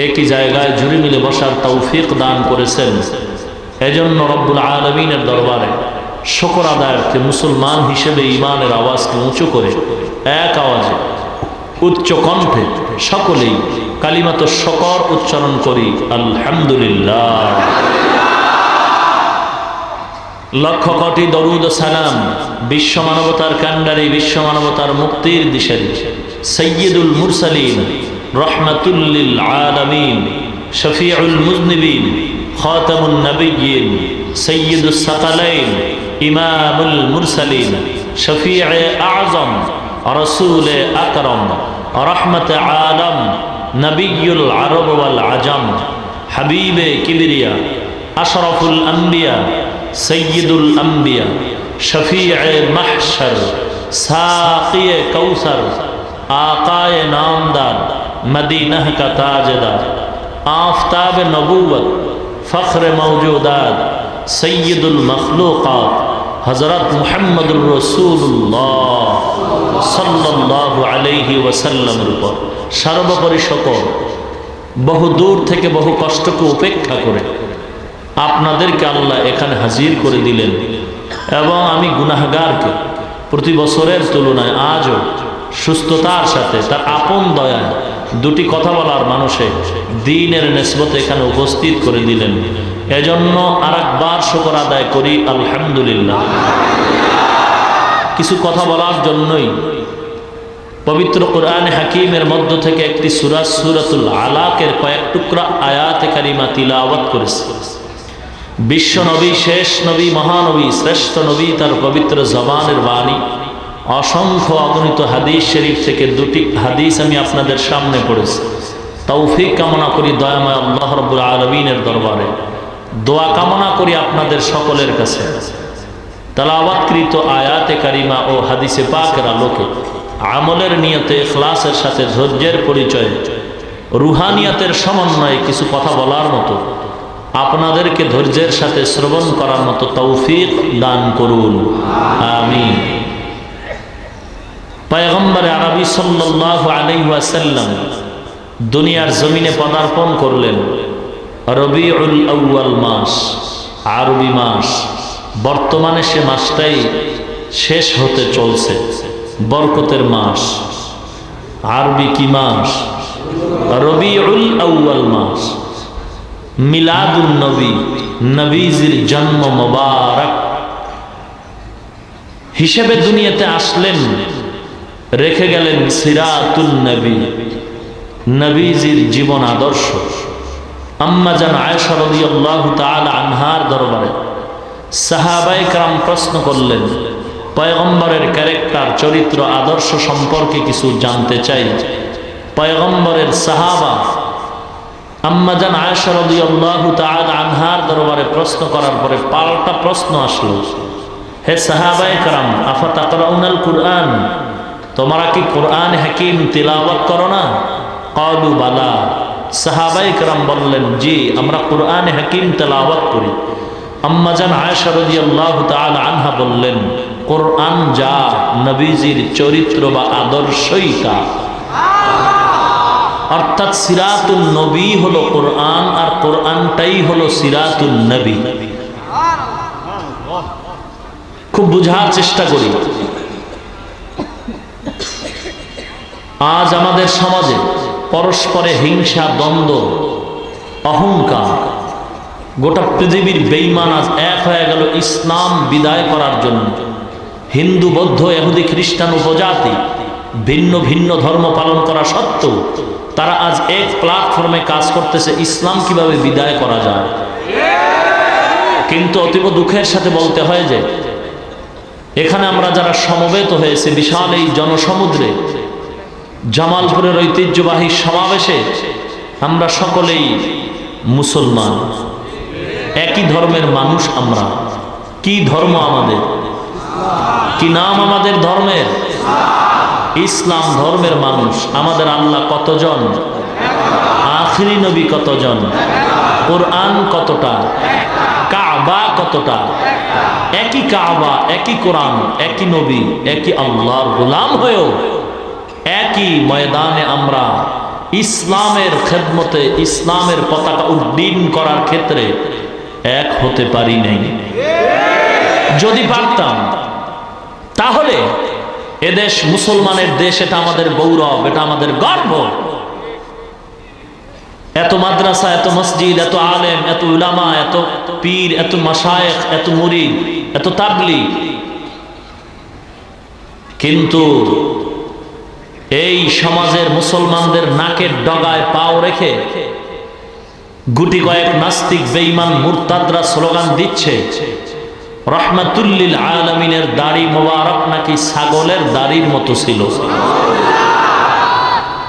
একই জায়গায় জুড়ে মিলে বসার তৌফিক দান করেছেন। এজন্য রব্বুল আলামিনের দরবারে শুকর আদায়ার্থে মুসলমান হিসেবে ঈমানের আওয়াজকে উঁচু করে এক আওয়াজে উচ্চ কণ্ঠে সকলেই কালিমাত শুকর উচ্চারণ করি, আলহামদুলিল্লাহ। লক্ষ কোটি দরুদ ও সালাম বিশ্ব মানবতার কান্ডারি, বিশ্ব মানবতার মুক্তির দিশারি সাইয়্যিদুল মুরসালিন, রাহমাতুল লিল আলামিন, শফিউল মুযনিবিন, খাতামুন নবিয়্যিন, সাইয়্যিদুস সাকালাইন, ইমামুল মুরসালিন, শফিয়ে আযম, রাসূল আকরাম, রহমত আলম, নবিয়ুল আরব ওয়াল আজম, হাবিবে কিবরিয়া, আশরাফুল আম্বিয়া, সৈয়দুল আম্বিয়া, শফিয়ে মাহশর, সাকিয়ে কৌসর, আকায়ে নামদার, মদীনাহ का ताजदार, आफताब नबूवत, फ़ख्र मौजूदात, सैयदुल मखलूक़ात, हज़रत मुहम्मदुर रसूलुल्लाह সাল্লাল্লাহু আলাইহি ওয়াসাল্লামের উপর সর্বোপরি সকল বহু দূর থেকে বহু কষ্টকে উপেক্ষা করে আপনাদেরকে আল্লাহ এখানে হাজির করে দিলেন। এবং আমি গুনাহগারকে প্রতি বছরের তুলনায় আজও সুস্থতার সাথে তার আপন দয়ায় দুটি কথা বলার মানুষে দ্বীনের নিসবতে এখানে উপস্থিত করে দিলেন। এজন্য আরেকবার শুকর আদায় করি, আলহামদুলিল্লাহ। কিছু কথা বলার জন্যই পবিত্র কোরআন হাকিমের মধ্য থেকে একটি সূরা সূরাতুল আলাকের কয়েক টুকরা আয়াতে কারিমা তিলাওয়াত করেছি। বিশ্ব নবী, শেষ নবী, মহানবী, শ্রেষ্ঠ নবী, তার পবিত্র জবানের বাণী অসংখ্য অগণিত হাদিস শরীফ থেকে দুটি হাদিস আমি আপনাদের সামনে পড়েছি। তৌফিক কামনা করি দয়াময় আল্লাহ রাব্বুল আলামিনের দরবারে, দোয়া কামনা করি আপনাদের সকলের কাছে তেলাওয়াতকৃত আয়াতে কারিমা ও হাদিসে পাকের আলোকে আমলের নিয়তে ইখলাসের সাথে ধৈর্যের পরিচয় রুহানিয়াতের সমন্বয়ে কিছু কথা বলার মতো, আপনাদেরকে ধৈর্যের সাথে শ্রবণ করার মতো তৌফিক দান করুন, আমিন। পয়গম্বর আরবি সাল্লাল্লাহু আলাইহি ওয়াসাল্লাম দুনিয়ার জমিনে পদার্পণ করলেন রবিউল আউয়াল মাস, আরবি মাস। বর্তমানে সে মাসটাই শেষ হতে চলছে, বরকতের মাস। আরবি কি মাস? রবিউল আউয়াল মাস। মিলাদুন নবী, নবীজির জন্ম মোবারক হিসেবে দুনিয়াতে আসলেন, রেখে গেলেন সিরাতুন নবী, নবীজির জীবন আদর্শ। আম্মা জান আয়েশা রাদিয়াল্লাহু তাআলা আনহার দরবারে সাহাবায়ে কেরাম প্রশ্ন করলেন, পয়গম্বরের ক্যারেক্টার, চরিত্র, আদর্শ সম্পর্কে কিছু জানতে চাই। পয়গম্বরের সাহাবা আম্মা জান আয়েশা রাদিয়াল্লাহু তাআলা আনহার দরবারে প্রশ্ন করার পরে পাল্টা প্রশ্ন আসলো, হে সাহাবায়ে কেরাম, আফা তাকরাউনাল কুরআন, তোমরা কি কোরআন হাকিম তিলাওয়াত করো না? ক্বালু বালা, সাহাবায়ে কেরাম বললেন, জি, আমরা কোরআন হাকিম তিলাওয়াত করি। আম্মা জান আয়েশা রাদিয়াল্লাহু তাআলা আনহা বললেন, কোরআন যা, নবীজির চরিত্র বা আদর্শই তা। অর্থাৎ সিরাতুন নবী হলো কোরআন, আর কোরআনটাই হলো সিরাতুন নবী। খুব বুঝার চেষ্টা করি। আজ আমাদের সমাজে পরস্পরে হিংসা, দ্বন্দ্ব, অহংকার, গোটা পৃথিবীর বেঈমান আজ এক হয়ে গেল ইসলাম বিদায় করার জন্য। হিন্দু, বৌদ্ধ, ইহুদি, খ্রিস্টান, উপজাতি ভিন্ন ভিন্ন ধর্ম পালন করা সত্ত্বেও তারা আজ এক প্ল্যাটফর্মে কাজ করতেছে, ইসলাম কিভাবে বিদায় করা যায়। কিন্তু অতীব দুঃখের সাথে বলতে হয় যে এখানে আমরা যারা সমবেত হয়েছে বিশাল এই জনসমুদ্রে, জামালপুরের ঐতিহ্যবাহী সমাবেশে, আমরা সকলেই মুসলমান, একই ধর্মের মানুষ। আমরা কি ধর্ম আমাদের? কি নাম আমাদের ধর্মের? ইসলাম ধর্মের মানুষ। আমাদের আল্লাহ কতজন? আখিরি নবী কতজন? কোরআন কতটা? কাবা কতটা? একই কাবা, একই কোরআন, একই নবী, একই আল্লাহর গোলাম হয়েও একই ময়দানে আমরা ইসলামের খেদমতে, ইসলামের পতাকা উড্ডীন করার ক্ষেত্রে এক হতে পারি নাই। যদি পারতাম তাহলে এদেশ মুসলমানের দেশ, এটা আমাদের গৌরব, এটা আমাদের গর্ব। এত মাদ্রাসা, এত মসজিদ, এত আলেম, এত উলামা, এত পীর, এত মাশায়েখ, এত মুরিদ, এত তাবলীগ, কিন্তু এই সমাজের মুসলমানদের নাকের ডগায় পাও রেখে গুটি কয়েক নাস্তিক, বেঈমান, মুরতাদরা স্লোগান দিচ্ছে রাহমাতুল লিল আলামিনের দাড়ি মোবারক নাকি ছাগলের দাড়ির মতো ছিল।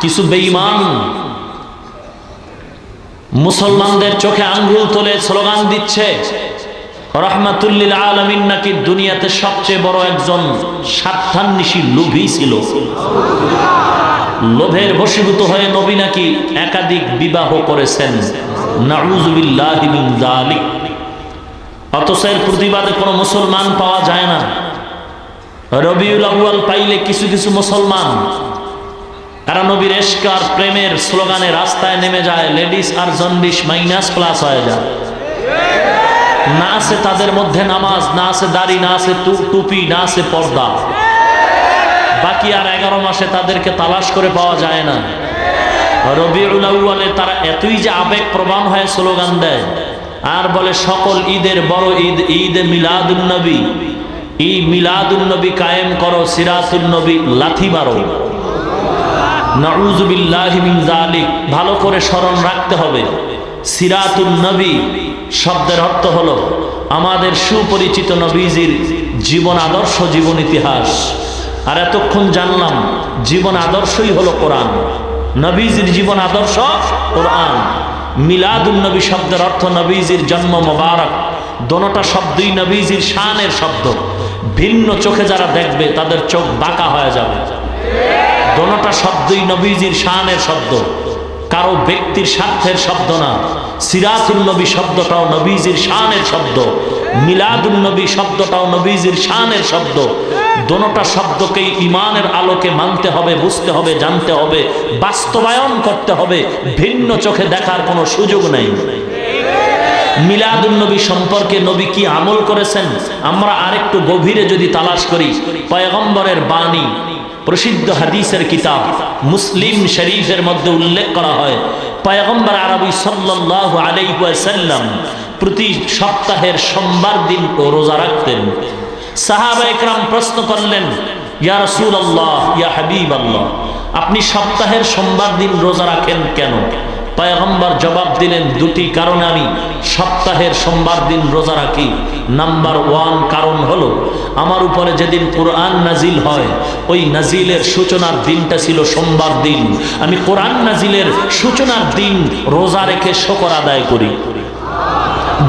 কিছু বেঈমান মুসলমানদের চোখে আঙ্গুল তুলে স্লোগান দিচ্ছে রাহমাতুল লিল আলামিন নাকি দুনিয়াতে সবচেয়ে বড় একজন স্বার্থান্বেষী লোভী ছিল। লোভের বশীভূত হয়ে নবী নাকি একাধিক বিবাহ করেছেন, নাউযুবিল্লাহি মিন যালিক। অথচ এর প্রতিবাদে কোনো মুসলমান পাওয়া যায় না। রবিউল আউয়াল পাইলে কিছু কিছু মুসলমান তারা নবীর ইশক আর প্রেমের স্লোগানে রাস্তায় নেমে যায়, লেডিস আর জন্ডিস -+ হয়ে যায়। না আছে তাদের মধ্যে নামাজ, না আছে দাড়ি, না আছে টুপি, না আছে পর্দা। বাকি আর 11 মাসে তাদেরকে তালাশ করে পাওয়া যায় না। রবিউল আউয়ালে তারা এতই যে আবেগ প্রবণ হয়ে স্লোগান দেয় আর বলে সকল ঈদের বড় ঈদ, ঈদে মিলাদুন নবী। এই মিলাদুন নবী কায়েম করো, সিরাতুন নবী লাথি মারো। নাউযুবিল্লাহি মিন যালিক। ভালো করে স্মরণ রাখতে হবে, সিরাতুন নবী শব্দের অর্থ হলো আমাদের সুপরিচিত নবীজির জীবন আদর্শ, জীবন ইতিহাস। আর এতক্ষণ জানলাম জীবন আদর্শই হলো কোরআন। নবীজির জীবন আদর্শ কোরআন। মিলাদুন নবী শব্দের অর্থ নবীজির জন্ম মোবারক। দোনোটা শব্দই নবীজির শানের শব্দ। ভিন্ন চোখে যারা দেখবে তাদের চোখ বাঁকা হয়ে যাবে। দোনোটা শব্দই নবীজির শানের শব্দ। কারো ব্যক্তির স্বার্থের শব্দ না। সিরাতুন নবী শব্দটাও নবীজির শানের শব্দ, মিলাদুন নবী শব্দটাও নবীজির শানের শব্দ। দোনোটা শব্দকেই ঈমানের আলোকে মানতে হবে, বুঝতে হবে, জানতে হবে, বাস্তবায়ন করতে হবে। ভিন্ন চোখে দেখার কোনো সুযোগ নেই। মিলাদুন নবী সম্পর্কে নবী কি আমল করেছেন আমরা আরেকটু গভীরে যদি তালাশ করি, পয়গম্বরের বাণী, প্রসিদ্ধ হাদিসের কিতাব মুসলিম শরীফের মধ্যে উল্লেখ করা হয়, পয়গম্বর আরবি সাল্লাল্লাহু আলাইহি ওয়াসাল্লাম প্রতি সপ্তাহের সোমবার দিন রোজা রাখতেন। সাহাবা একরাম প্রশ্ন করলেন, ইয়া রাসূলুল্লাহ, ইয়া হাবিবাল্লাহ, আপনি সপ্তাহের সোমবার দিন রোজা রাখেন কেন? পয়গম্বর জবাব দিলেন, দুটি কারণে আমি সপ্তাহের সোমবার দিন রোজা রাখি। নাম্বার 1 কারণ হলো, আমার উপরে যেদিন কোরআন নাজিল হয় ওই নাজিলের সূচনার দিনটা ছিল সোমবার দিন। আমি কোরআন নাজিলের সূচনার দিন রোজা রেখে শুকর আদায় করি।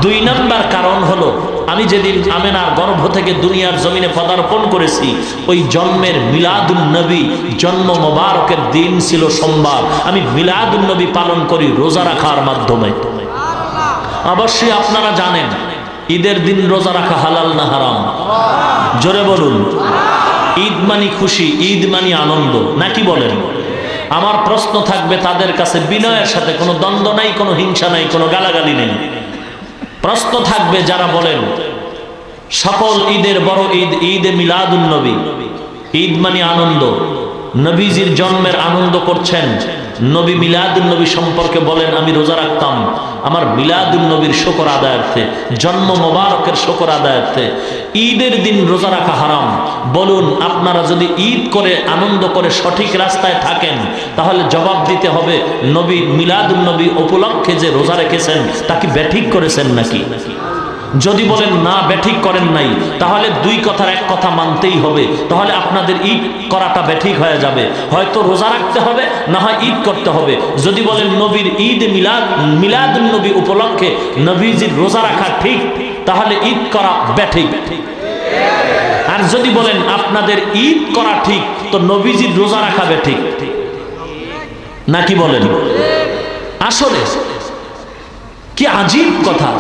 2 নম্বর কারণ হলো, আমি যেদিন আমেনার গর্ভ থেকে দুনিয়ার জমিনে পদার্পণ করেছি ওই জন্মের মিলাদুন নবী, জন্ম মোবারকের দিন ছিল সোমবার। আমি মিলাদুন নবী পালন করি রোজা রাখার মাধ্যমে। অবশ্যই আপনারা জানেন ঈদের দিন রোজা রাখা হালাল না হারাম? জোরে বলুন। ঈদ মানি খুশি, ঈদ মানি আনন্দ, নাকি বলেন? আমার প্রশ্ন থাকবে তাদের কাছে বিনয়ের সাথে, কোনো দ্বন্দ্ব নাই, কোনো হিংসা নাই, কোনো গালাগালি নেই। প্রশ্ন থাকবে যারা বলেন সকল ঈদের বড় ঈদ ঈদে মিলাদুন নবী, ঈদ মানে আনন্দ, নবীজির জন্মের আনন্দ করছেন, নবী মিলাদুন নবী সম্পর্কে বলেন আমি রোজা রাখতাম আমার মিলাদুন নবীর শুকর আদায়ার্থে, জন্ম মোবারকের শুকর আদায়ার্থে। ঈদের দিন রোজা রাখা হারাম। বলুন, আপনারা যদি ঈদ করে আনন্দ করে সঠিক রাস্তায় থাকেন তাহলে জবাব দিতে হবে নবী মিলাদুন নবী উপলক্ষে যে রোজা রেখেছেন তা কি বেঠিক করেছেন নাকি? যদি বলেন না বেঠিক করেন নাই, তাহলে 2 কথার 1 কথা মানতেই হবে। তাহলে আপনাদের ঈদ করাটা বেঠিক হয়ে যাবে, হয়তো রোজা রাখতে হবে, না হয় ঈদ করতে হবে। যদি বলেন নবীর ঈদ মিলাদুন নবী উপলক্ষে নবীজির রোজা রাখা ঠিক, তাহলে ঈদ করা বেঠিক। আর যদি বলেন আপনাদের ঈদ করা ঠিক, তো নবীজির রোজা রাখা বেঠিক, নাকি বলেন? আসলে কি আজীব কথা।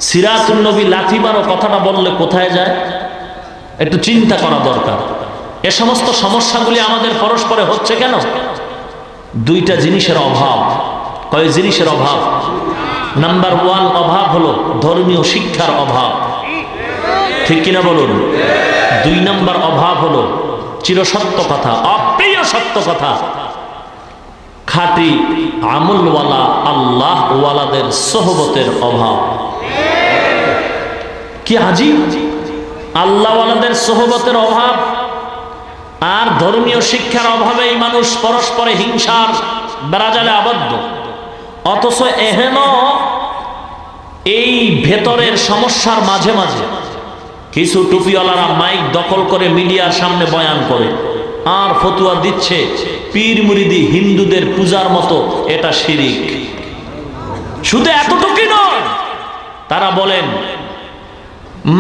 সিরাতুন নবী লাথি মারো কথাটা বললে কোথায় যায় একটু চিন্তা করা দরকার। এ সমস্ত সমস্যাগুলি আমাদের পরস্পরে হচ্ছে কেন? 2টা জিনিসের অভাব। কয় জিনিসের অভাব? নাম্বার 1 অভাব হলো ধর্মীয় শিক্ষার অভাব, ঠিক কিনা বলুন? 2 নম্বর অভাব হলো চিরসত্য কথা, অপ্রিয় সত্য কথা, খাঁটি আমলওয়ালা আল্লাহ ওয়ালাদের সোহবতের অভাব। কি আজীব! আল্লাহওয়ালাদের সোহবতের অভাব আর ধর্মীয় শিক্ষার অভাবেই মানুষ পরস্পরে হিংসার বেড়াজালে আবদ্ধ। অথচ এহেন এই ভেতরের সমস্যার মাঝে মাঝে কিছু টুপিওয়ালারা মাইক দখল করে মিডিয়ার সামনে বয়ান করে আর ফতুয়া দিচ্ছে পীর মুরিদি হিন্দুদের পূজার মতো এটা শিরিক। শুধু এতটুকুই নয়, তারা বলেন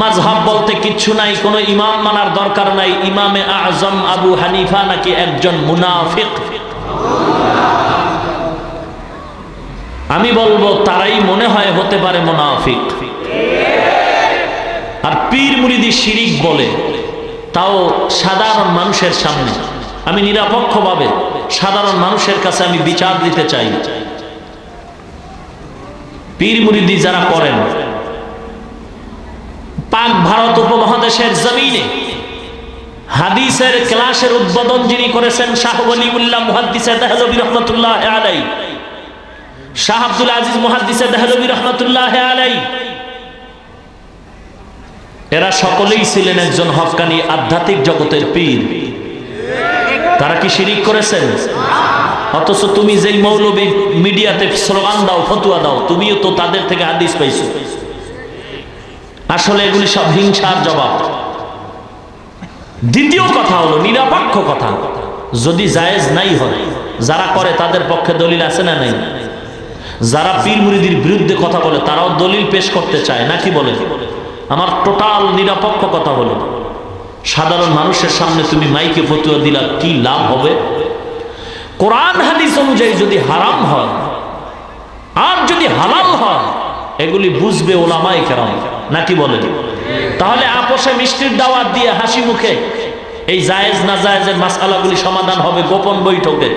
মাযহাব বলতে কিচ্ছু নাই, কোনো ইমাম মানার দরকার নাই, ইমামে আজম আবু হানিফা নাকি একজন মুনাফিক। আমি বলবো তারাই মনে হয় হতে পারে মুনাফিক। আর পীর মুরিদি শিরিক বলে, তাও সাধারণ মানুষের সামনে। আমি নিরপেক্ষভাবে সাধারণ মানুষের কাছে আমি বিচার দিতে চাই। পীর মুরিদি যারা করেন, পাক ভারত উপমহাদেশের জমিনে হাদিসের ক্লাসের উদ্বোধন যিনি করেছেন শাহ ওয়ালিউল্লাহ মুহাদ্দিসে দেহলভী রহমাতুল্লাহ আলাইহি, শাহ আব্দুল আজিজ মুহাদ্দিসে দেহলভী রহমাতুল্লাহ আলাইহি, এরা সকলেই ছিলেন একজন হক্কানি আধ্যাত্মিক জগতের পীর। তারা কি শিরিক করেছেন? অথচ তুমি যেই মৌলবী মিডিয়াতে স্লোগান দাও, ফতুয়া দাও, তুমিও তো তাদের থেকে হাদিস পাইছো। আসলে এগুলি সব হিংসার জবাব। দ্বিতীয় কথা হলো নিরপেক্ষ কথা, যদি জায়েজ নাই হয়, যারা করে তাদের পক্ষে দলিল আছে না নাই? যারা পীর মুরিদির বিরুদ্ধে কথা বলে তারাও দলিল পেশ করতে চায়, নাকি বলে? আমার টোটাল নিরপেক্ষ কথা হলো সাধারণ মানুষের সামনে তুমি মাইকে ফতুয়া দিলা, কি লাভ হবে? কোরআন হাদিস অনুযায়ী যদি হারাম হয় আর যদি হালাল হয়, এগুলি বুঝবে ওলামায়ে কেরাম, নাকি বলেন? তাহলে আপোষে মিষ্টির দাওয়াত দিয়ে হাসি মুখে এই জায়েজ না জায়েজের মাসআলাগুলি সমাধান হবে গোপন বৈঠকে,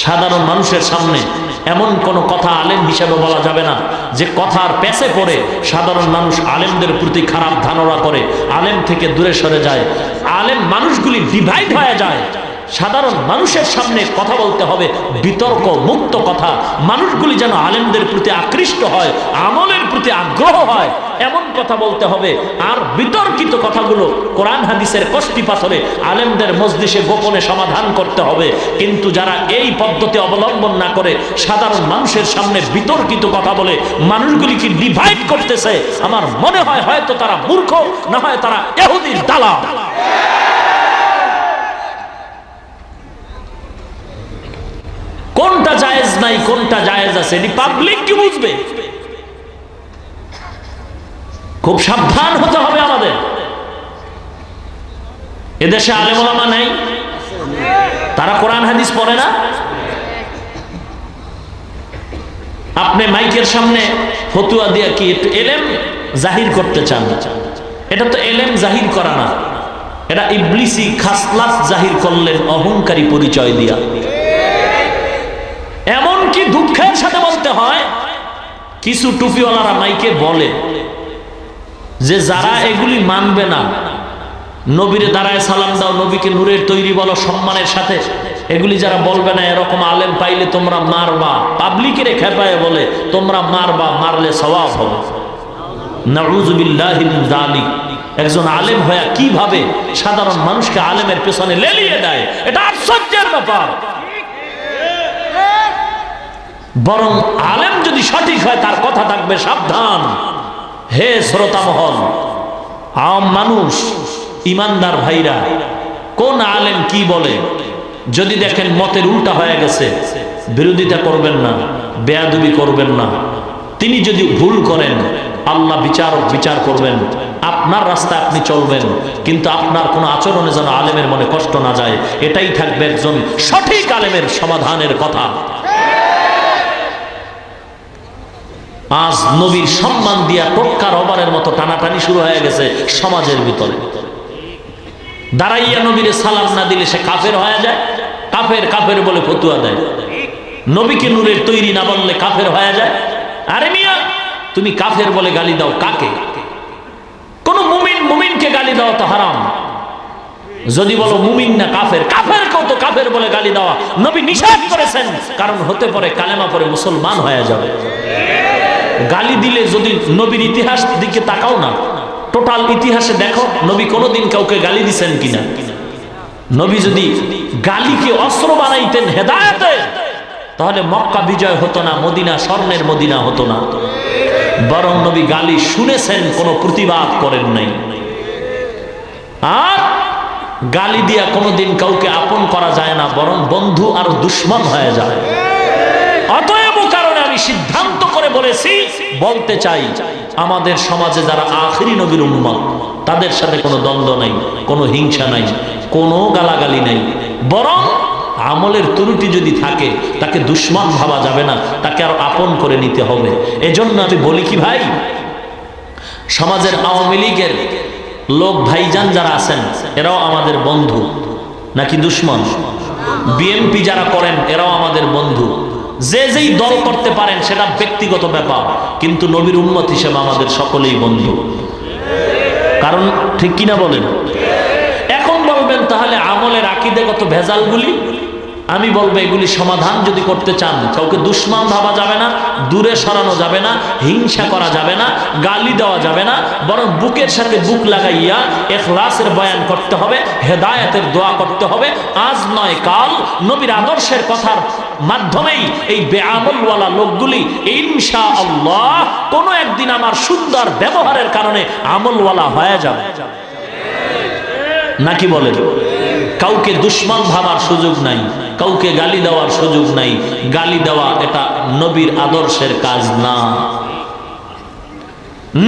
সাধারণ মানুষের সামনে। এমন কোন কথা আলেম হিসেবে বলা যাবে না যে কথার পেছে পড়ে সাধারণ মানুষ আলেমদের প্রতি খারাপ ধারণা করে, আলেম থেকে দূরে সরে যায়, আলেম মানুষগুলি ডিভাইড হয়ে যায়। সাধারণ মানুষের সামনে কথা বলতে হবে বিতর্ক মুক্ত কথা, মানুষগুলি যেন আলেমদের প্রতি আকৃষ্ট হয়, আমলের প্রতি আগ্রহ হয়, এমন কথা বলতে হবে। আর বিতর্কিত কথাগুলো কোরআন হাদিসের কষ্টি পাথরে আলেমদের মজলিসে গোপনে সমাধান করতে হবে। কিন্তু যারা এই পদ্ধতি অবলম্বন না করে সাধারণ মানুষের সামনে বিতর্কিত কথা বলে মানুষগুলিকে ডিভাইড করতেছে, আমার মনে হয় হয়তো তারা মূর্খ, না হয় তারা ইহুদির দালাল। কোনটা জায়েজ নাই কোনটা জায়েজ আছে এটি পাবলিক কি বুঝবে? খুব সাবধান হতে হবে আমাদের। এদেশে আলেম ওলামা নাই, তারা কোরআন হাদিস পড়ে না। আপনি মাইকের সামনে ফতুয়া দিয়ে কি একটু এলেম জাহির করতে চান? এটা তো এলেম জাহির করা না, এটা ইবলিসি খাসলাত জাহির করলেন অহংকারী পরিচয় দিয়া। এমনকি দুঃখের সাথে বলতে হয়, কিছু টুপিওয়ালারা মাইকে বলে যে যারা এগুলি মানবে না, নবীরে দাঁড়ায় সালাম দাও, নবীকে নূরের তৈরি বলো সম্মানের সাথে, এগুলি যারা বলবে না এরকম আলেম পাইলে তোমরা মারবা। পাবলিকের খেপায় বলে তোমরা মারবা, মারলে সওয়াব হবে। নাউযুবিল্লাহি মিন যালিক। একজন আলেম হয়ে কিভাবে সাধারণ মানুষকে আলেমের পেছনে লেলিয়ে দেয়, এটা আশ্চর্যের ব্যাপার। বরং আলেম যদি সঠিক হয় তার কথা থাকবে সাবধান। হে শ্রোতা মহল, আম মানুষ, ইমানদার ভাইরা, কোন আলেম কি বলে যদি দেখেন মতের উল্টা হয়ে গেছে, বিরোধিতা করবেন না, বেয়াদবি করবেন না। তিনি যদি ভুল করেন আল্লাহ বিচার করবেন, আপনার রাস্তায় আপনি চলবেন, কিন্তু আপনার কোনো আচরণে যেন আলেমের মনে কষ্ট না যায়, এটাই থাকবে একজন সঠিক আলেমের সমাধানের কথা। আজ নবীর সম্মান দিয়া টোটকা রবারের মতো টানাটানি শুরু হয়ে গেছে সমাজের ভিতরে। দাঁড়াইয়া নবীরে সালাম না দিলে সে কাফের হয়ে যায়, কাফের কাফের বলে ফতুয়া দেয়। নবীকে নূরের তৈরি না বললে কাফের হয়ে যায়। আরে মিয়া, তুমি কাফের বলে গালি দাও কাকে? কোন মুমিনকে গালি দেওয়া তো হারাম। যদি বলো মুমিন না কাফের, কাফেরকেও তো কাফের বলে গালি দেওয়া নবী নিষেধ করেছেন, কারণ হতে পারে কালেমা পড়ে মুসলমান হয়ে যাবে। গালি দিলে যদি নবীর ইতিহাস দিকে তাকাও না, টোটাল ইতিহাসে দেখো নবী কোনোদিন কাউকে গালি দিছেন কিনা। নবী যদি গালিকে অস্ত্র বানাইতেন হেদায়েতে, তাহলে মক্কা বিজয় হতো না, মদিনা স্বর্ণের মদিনা হতো না। বরং নবী গালি শুনেছেন, কোনো প্রতিবাদ করেন নাই। আর গালি দিয়া কোনোদিন কাউকে আপন করা যায় না, বরং বন্ধু আর দুশ্মন হয়ে যায়। অতএব কারণে আমি সিদ্ধান্ত করে বলতে চাই, আমাদের সমাজে যারা আখিরি নবীর উম্মত, তাদের সাথে কোনো দ্বন্দ্ব নাই, কোনো হিংসা নাই, কোনো গালাগালি নাই। বরং আমলের ত্রুটি যদি থাকে তাকে দুশ্মন ভাবা যাবে না, তাকে আরো আপন করে নিতে হবে। এজন্য আমি বলি কি ভাই, সমাজের আওয়ামী লীগের লোক ভাইজান যারা আছেন এরাও আমাদের বন্ধু নাকি দুশ্মন? বিএনপি যারা করেন এরাও আমাদের বন্ধু। যে যেই দল করতে পারেন সেটা ব্যক্তিগত ব্যাপার, কিন্তু নবীর উম্মত হিসেবে আমাদের সকলেই বন্ধু। কারণ ঠিক কিনা বলেন? এখন বলবেন তাহলে আমলের আকীদাগত ভেজালগুলি, আমি বলবো এগুলি সমাধান যদি করতে চান, কাউকে দুশ্মন ভাবা যাবে না, দূরে সরানো যাবে না, হিংসা করা যাবে না, গালি দেওয়া যাবে না, বরং বুকের সাথে বুক লাগাইয়া ইখলাসের বয়ান করতে হবে, হেদায়েতের দোয়া করতে হবে। আজ নয় কাল নবীর আদর্শের কথার মাধ্যমেই এই বেআমলওয়ালা লোকগুলি ইনশাআল্লাহ কোনো একদিন আমার সুন্দর ব্যবহারের কারণে আমলওয়ালা হয়ে যাবে। নাকি বলেন? কাউকে দুশ্মন ভাবার সুযোগ নাই, কাউকে গালি দেওয়ার সুযোগ নাই। গালি দেওয়া এটা নবীর আদর্শের কাজ না।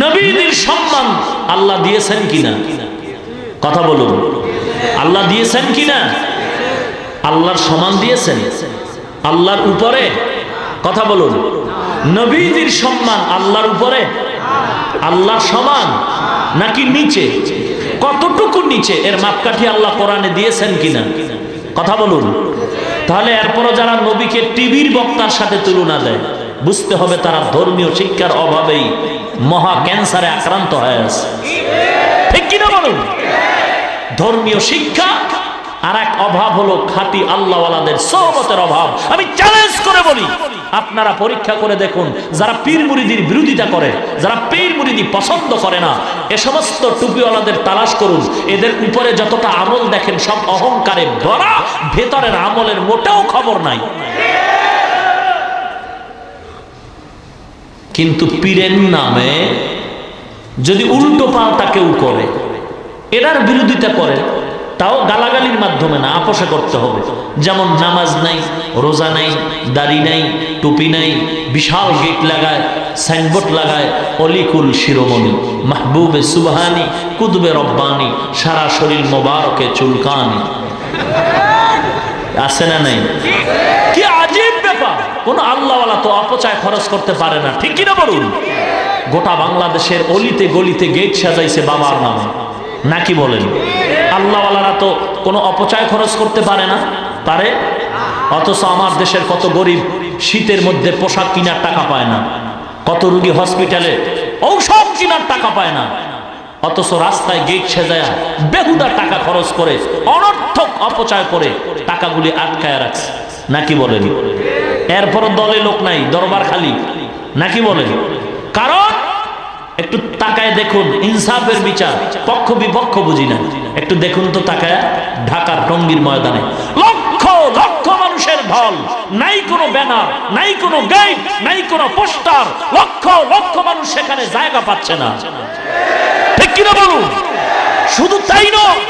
নবীদের সম্মান আল্লাহ দিয়েছেন কিনা? কথা বলুন, আল্লাহ দিয়েছেন কিনা? আল্লাহর সমান দিয়েছেন? আল্লাহর উপরে? কথা বলুন। নবীজির সম্মান আল্লাহর উপরে? আল্লাহ সমান নাকি নিচে? কতটুকু নিচে এর মাপকাঠি আল্লাহ কোরআনে দিয়েছেন কিনা? কথা বলুন। তাহলে এরপরও যারা নবীকে টিভির বক্তার সাথে তুলনা দেয়, বুঝতে হবে তারা ধর্মীয় শিক্ষার অভাবেই মহা ক্যান্সারে আক্রান্ত হয়ে আছে। ঠিক কিনা বলুন? ধর্মীয় শিক্ষা আর এক অভাব হলো খাঁটি আল্লাহওয়ালাদের সোহবতের অভাব। আমি চ্যালেঞ্জ করে বলি, আপনারা পরীক্ষা করে দেখুন, যারা পীর মুরিদির বিরোধিতা করে, যারা পীর মুরিদি পছন্দ করে না, এ সমস্ত টুপিওয়ালাদের তালাশ করুন। এদের উপরে যতটা আমল দেখেন সব অহংকারে ভরা, ভেতরের আমলের মোটেও খবর নাই। কিন্তু পীরের নামে যদি উল্টো পাল্টা কেউ করে, এটার বিরোধিতা করে, তাও গালাগালির মাধ্যমে না, আপোষে করতে হবে। যেমন নামাজ নাই, রোজা নাই, দাড়ি নাই, টুপি নাই, বিশাল গেট লাগায়, সাইনবোর্ড লাগায়, অলিকুল শিরোমণি, মাহবুবে সুবহানি, কুতুবে রব্বানি, সারা শরীর মোবারকে চুলকানি। আছে না নাই? কি আজীব ব্যাপার! কোন আল্লাহওয়ালা তো অপচয় খরচ করতে পারে না। ঠিক কিনা বলুন? গোটা বাংলাদেশের অলিতে গলিতে গেট সাজাইছে বাবার নামে, নাকি বলেন? আল্লাহওয়ালারা তো কোনো অপচয় খরচ করতে পারে না, পারে? অথচ আমার দেশের কত গরিব শীতের মধ্যে পোশাক কেনার টাকা পায় না, কত রোগী হসপিটালে ঔষধ কেনার টাকা পায় না, অথচ রাস্তায় গেট সাজায়া বেহুদা টাকা খরচ করে, অনর্থক অপচয় করে টাকাগুলি আটকায় রাখছে, নাকি বলেন? এরপরও দলে লোক নাই, দরবার খালি, নাকি বলেন? কারণ একটু তাকায় দেখুন, ইনসাফের বিচার, পক্ষ বিপক্ষ বুঝি না। একটু দেখুন তো তাকায়, ঢাকার টঙ্গীর ময়দানে লক্ষ লক্ষ মানুষের ঢল, নাই কোনো ব্যানার, নাই কোনো গেট, নাই কোনো পোস্টার, লক্ষ লক্ষ মানুষ সেখানে জায়গা পাচ্ছে না। ঠিক কিনা বলুন? শুধু তাই নয়,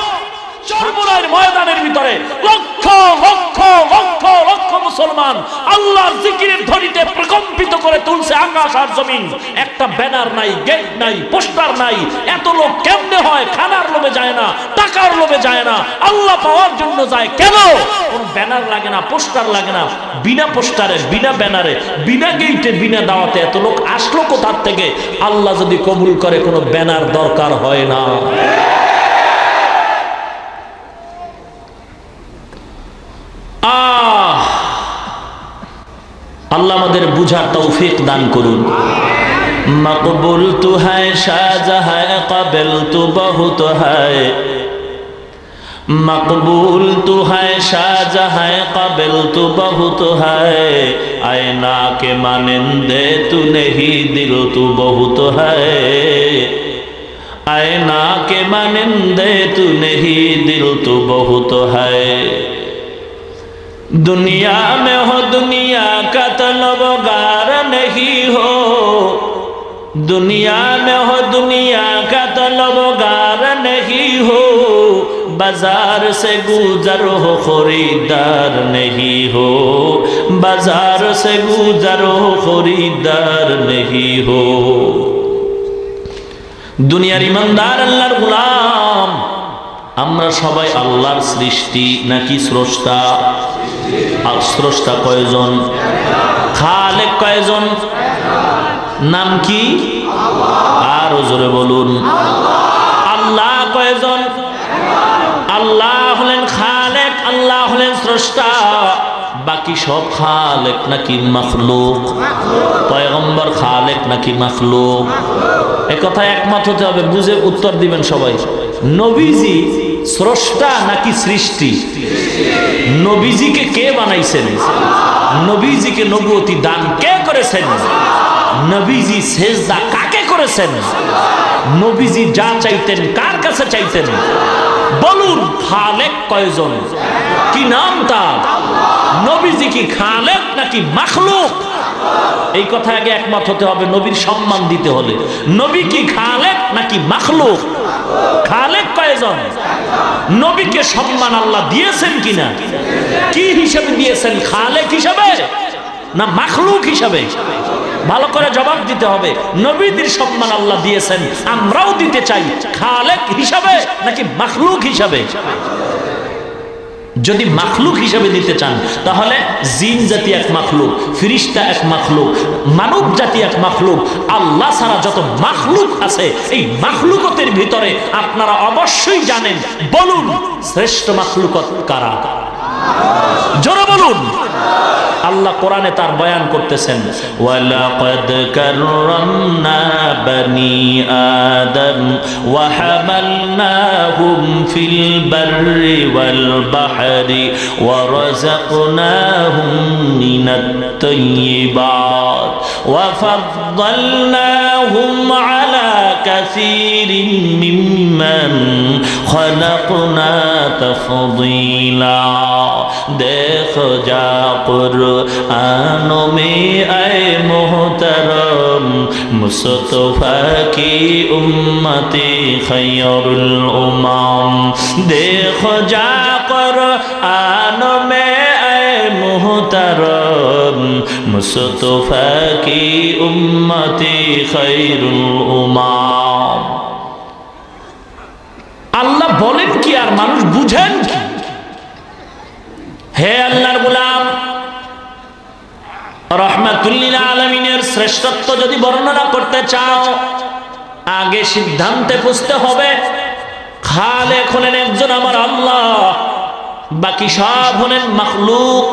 চরমোনাইয়ের ময়দানের ভিতরে লক্ষ লক্ষ লক্ষ লক্ষ মুসলমান আল্লাহর জিকিরের ধ্বনিতে প্রকম্পিত করে তুলছে আকাশ আর জমিন। একটা ব্যানার নাই, গেট নাই, পোস্টার নাই। এত লোক কেমনে হয়? খানার লোভে যায় না, টাকার লোভে যায় না, আল্লাহ পাওয়ার জন্য যায়। কেন? কোন ব্যানার লাগে না, পোস্টার লাগে না। বিনা পোস্টারে, বিনা ব্যানারে, বিনা গেটে, বিনা দাওয়াতে এত লোক আসলো কোথার থেকে? আল্লাহ যদি কবুল করে কোনো ব্যানার দরকার হয় না। আল্লাহ আমাদের বুঝার তৌফিক দান করুন। মকবুল তু হ্যায় শাহজাহাঁ, কাবিল তু বহুত হ্যায়। মকবুল তু হ্যায় শাহজাহাঁ, কাবিল তু বহুত হ্যায়। আয়না কে মানিন্দে তু নেহি, দিল তু বহুত হ্যায়। আয়না কে মানিন্দে তু নেহি, দিল তু বহুত হ্যায়। दुनिया में हो दुनिया का तलबगार नहीं हो, दुनिया में हो दुनिया का तलबगार नहीं हो। बाजार से गुजर हो खरीदार नहीं हो, बाजार से गुजर हो खरीदार नहीं हो। दुनियार ईमानदार अल्लाहर गुलाम, আমরা সবাই আল্লাহর সৃষ্টি নাকি স্রষ্টা? আর স্রষ্টা কয়জন? খালেক কয়জন? নাম কি? আরো জোরে বলুন। আল্লাহ কয়জন? আল্লাহ হলেন খালেক, আল্লাহ হলেন স্রষ্টা। বাকি সব খালেক নাকি মাখলুক? পয়গম্বর খালেক নাকি মাখলুক? এ কথা একমত হতে হবে, বুঝে উত্তর দিবেন সবাই। নবীজি স্রষ্টা নাকি সৃষ্টি? নবীজিকে কে বানাইছেন? নবীজিকে নবুয়তি দান কে করেছেন? নবীজি সেজদা কাকে করেছেন? নবীজি যা চাইতেন কার কাছে চাইতেন? বলুন, খালেক কয়জন? কি নাম তার? নবীজি কি খালেক নাকি মাখলুক? এই কথা আগে একমত হতে হবে। নবীর সম্মান দিতে হলে নবী কি খালেক নাকি মাখলুক? খালেক কয়জন? নবীকে সম্মান আল্লাহ দিয়েছেন কিনা? কি হিসাবে দিয়েছেন? খালেক হিসাবে না মাখলুক হিসাবে? ভালো করে জবাব দিতে হবে। নবীদের সম্মান আল্লাহ দিয়েছেন, আমরাও দিতে চাই। খালেক হিসাবে নাকি মাখলুক হিসাবে? যদি মাখলুক হিসেবে দিতে চান তাহলে জিন জাতি এক মাখলুক, ফিরিস্তা এক মাখলুক, মানব জাতি এক মাখলুক। আল্লাহ ছাড়া যত মাখলুক আছে এই মাখলুকতের ভিতরে আপনারা অবশ্যই জানেন। বলুন শ্রেষ্ঠ মাখলুকত কারা? জোরে বলুন। আল্লাহ কোরআনে তার বয়ান করতেছেন, ওয়ালাকাদ কাররামনা বানি আদম ওয়া হামালনাহুম ফিল বাররি ওয়াল বাহরি ওয়া রাযাকনাহুম মিনাত তাইয়্যিবাত ওয়া ফাদ্দালনাহুম আলা কাসীরিন মিম্মান খালাকনা তাফদীলা। देखो जा कुरानों में आए मोहतरम मुस्तफा की उम्मती खैरुल उम्म। देखो जा कुरानों में आए मोहतरम मुस्तफा की उम्मती खैरुल उम्म। আল্লাহ বলেন কি আর মানুষ বুঝেন কি? হে আল্লাহর গোলাম, রাহমাতুল লিল আলামিনের শ্রেষ্ঠত্ব যদি বর্ণনা করতে চাও আগে সিদ্ধান্তে বুঝতে হবে খালেক হলেন একজন আমার আল্লাহ, বাকি সব হলেন মাখলুক।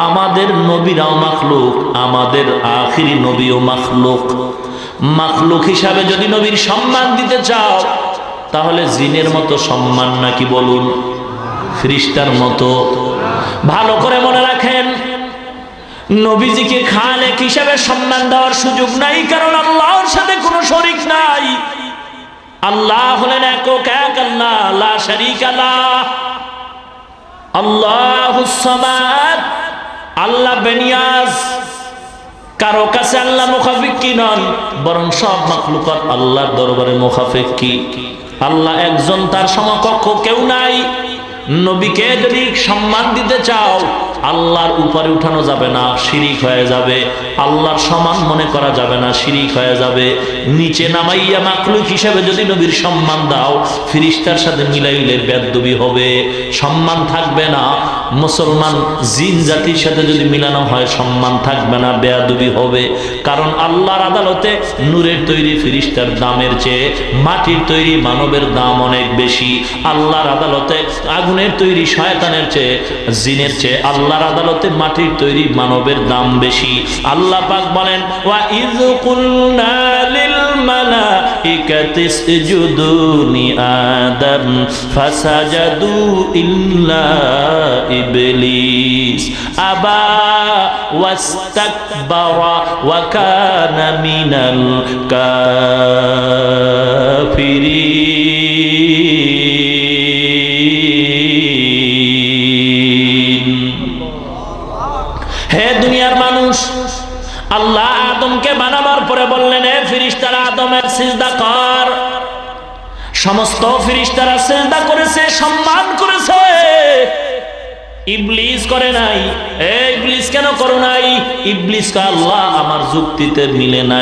আমাদের নবীরাও মাখলুক, আমাদের আখিরি নবীও মাখলুক। মাখলুক হিসাবে যদি নবীর সম্মান দিতে চাও তাহলে জিনের মতো সম্মান নাকি বলুন ফেরেশতার মতো? ভালো করে মনে রাখেন, নবীজিকে খালেক হিসেবে সম্মান দেওয়ার সুযোগ নাই, কারণ আল্লাহর সাথে কোনো শরীক নাই। আল্লাহ হলেন একক এক আল্লাহ, লা শারীকা লাহ। আল্লাহুস সামাদ, আল্লাহ বেনিয়াজ। কারো কাছে আল্লাহ মুখাফিক কি নন, বরং সব মাখলুকাত আল্লাহর দরবারে মুখাফিক কি। আল্লাহ একজন, তার সমকক্ষ কেউ নাই। নবীকে যদি সম্মান দিতে চাও আল্লাহর উপরে উঠানো যাবে না, শিরিক হয়ে যাবে। আল্লাহর সমান মনে করা যাবে না, শিরিক হয়ে যাবে। নিচে নামাইয়া মাখলুক হিসেবে যদি নবীর সম্মান দাও ফেরেশতার সাথে মিলাইলে বেয়াদবি হবে, সম্মান থাকবে না। মুসলমান জিন জাতির সাথে যদি মিলানো হয় সম্মান থাকবে না, বেয়াদবি হবে। কারণ আল্লাহর আদালতে নূরের তৈরি ফেরেশতার দামের চেয়ে মাটির তৈরি মানবের দাম অনেক বেশি। আল্লাহর আদালতে আগুনের তৈরি শয়তানের চেয়ে, জিনের চেয়ে আল্লাহর আদালতে মাটির তৈরি মানবের দাম বেশি। আল্লাহ পাক বলেন, ওয়া ইয কুলনা লিল মালাইকাতি ইসজুদু লি আদম ফাসাজাদু ইল্লা ইবলিস আবা ওয়াস্তাকবারা ওয়া কানা মিনাল কাফিরিন। হে দুনিয়ার মানুষ, আল্লাহ আদমকে বানাবার পরে বললেন, হে ফেরেশতারা আদমের সিজদা কর। সমস্ত ফেরেশতারা সিজদা করেছে, সম্মান করেছে। ইবলিস করে নাই। এই ইবলিস কেন করো নাই? ইবলিস কে আল্লাহ আমার যুক্তিতে মিলে নাই।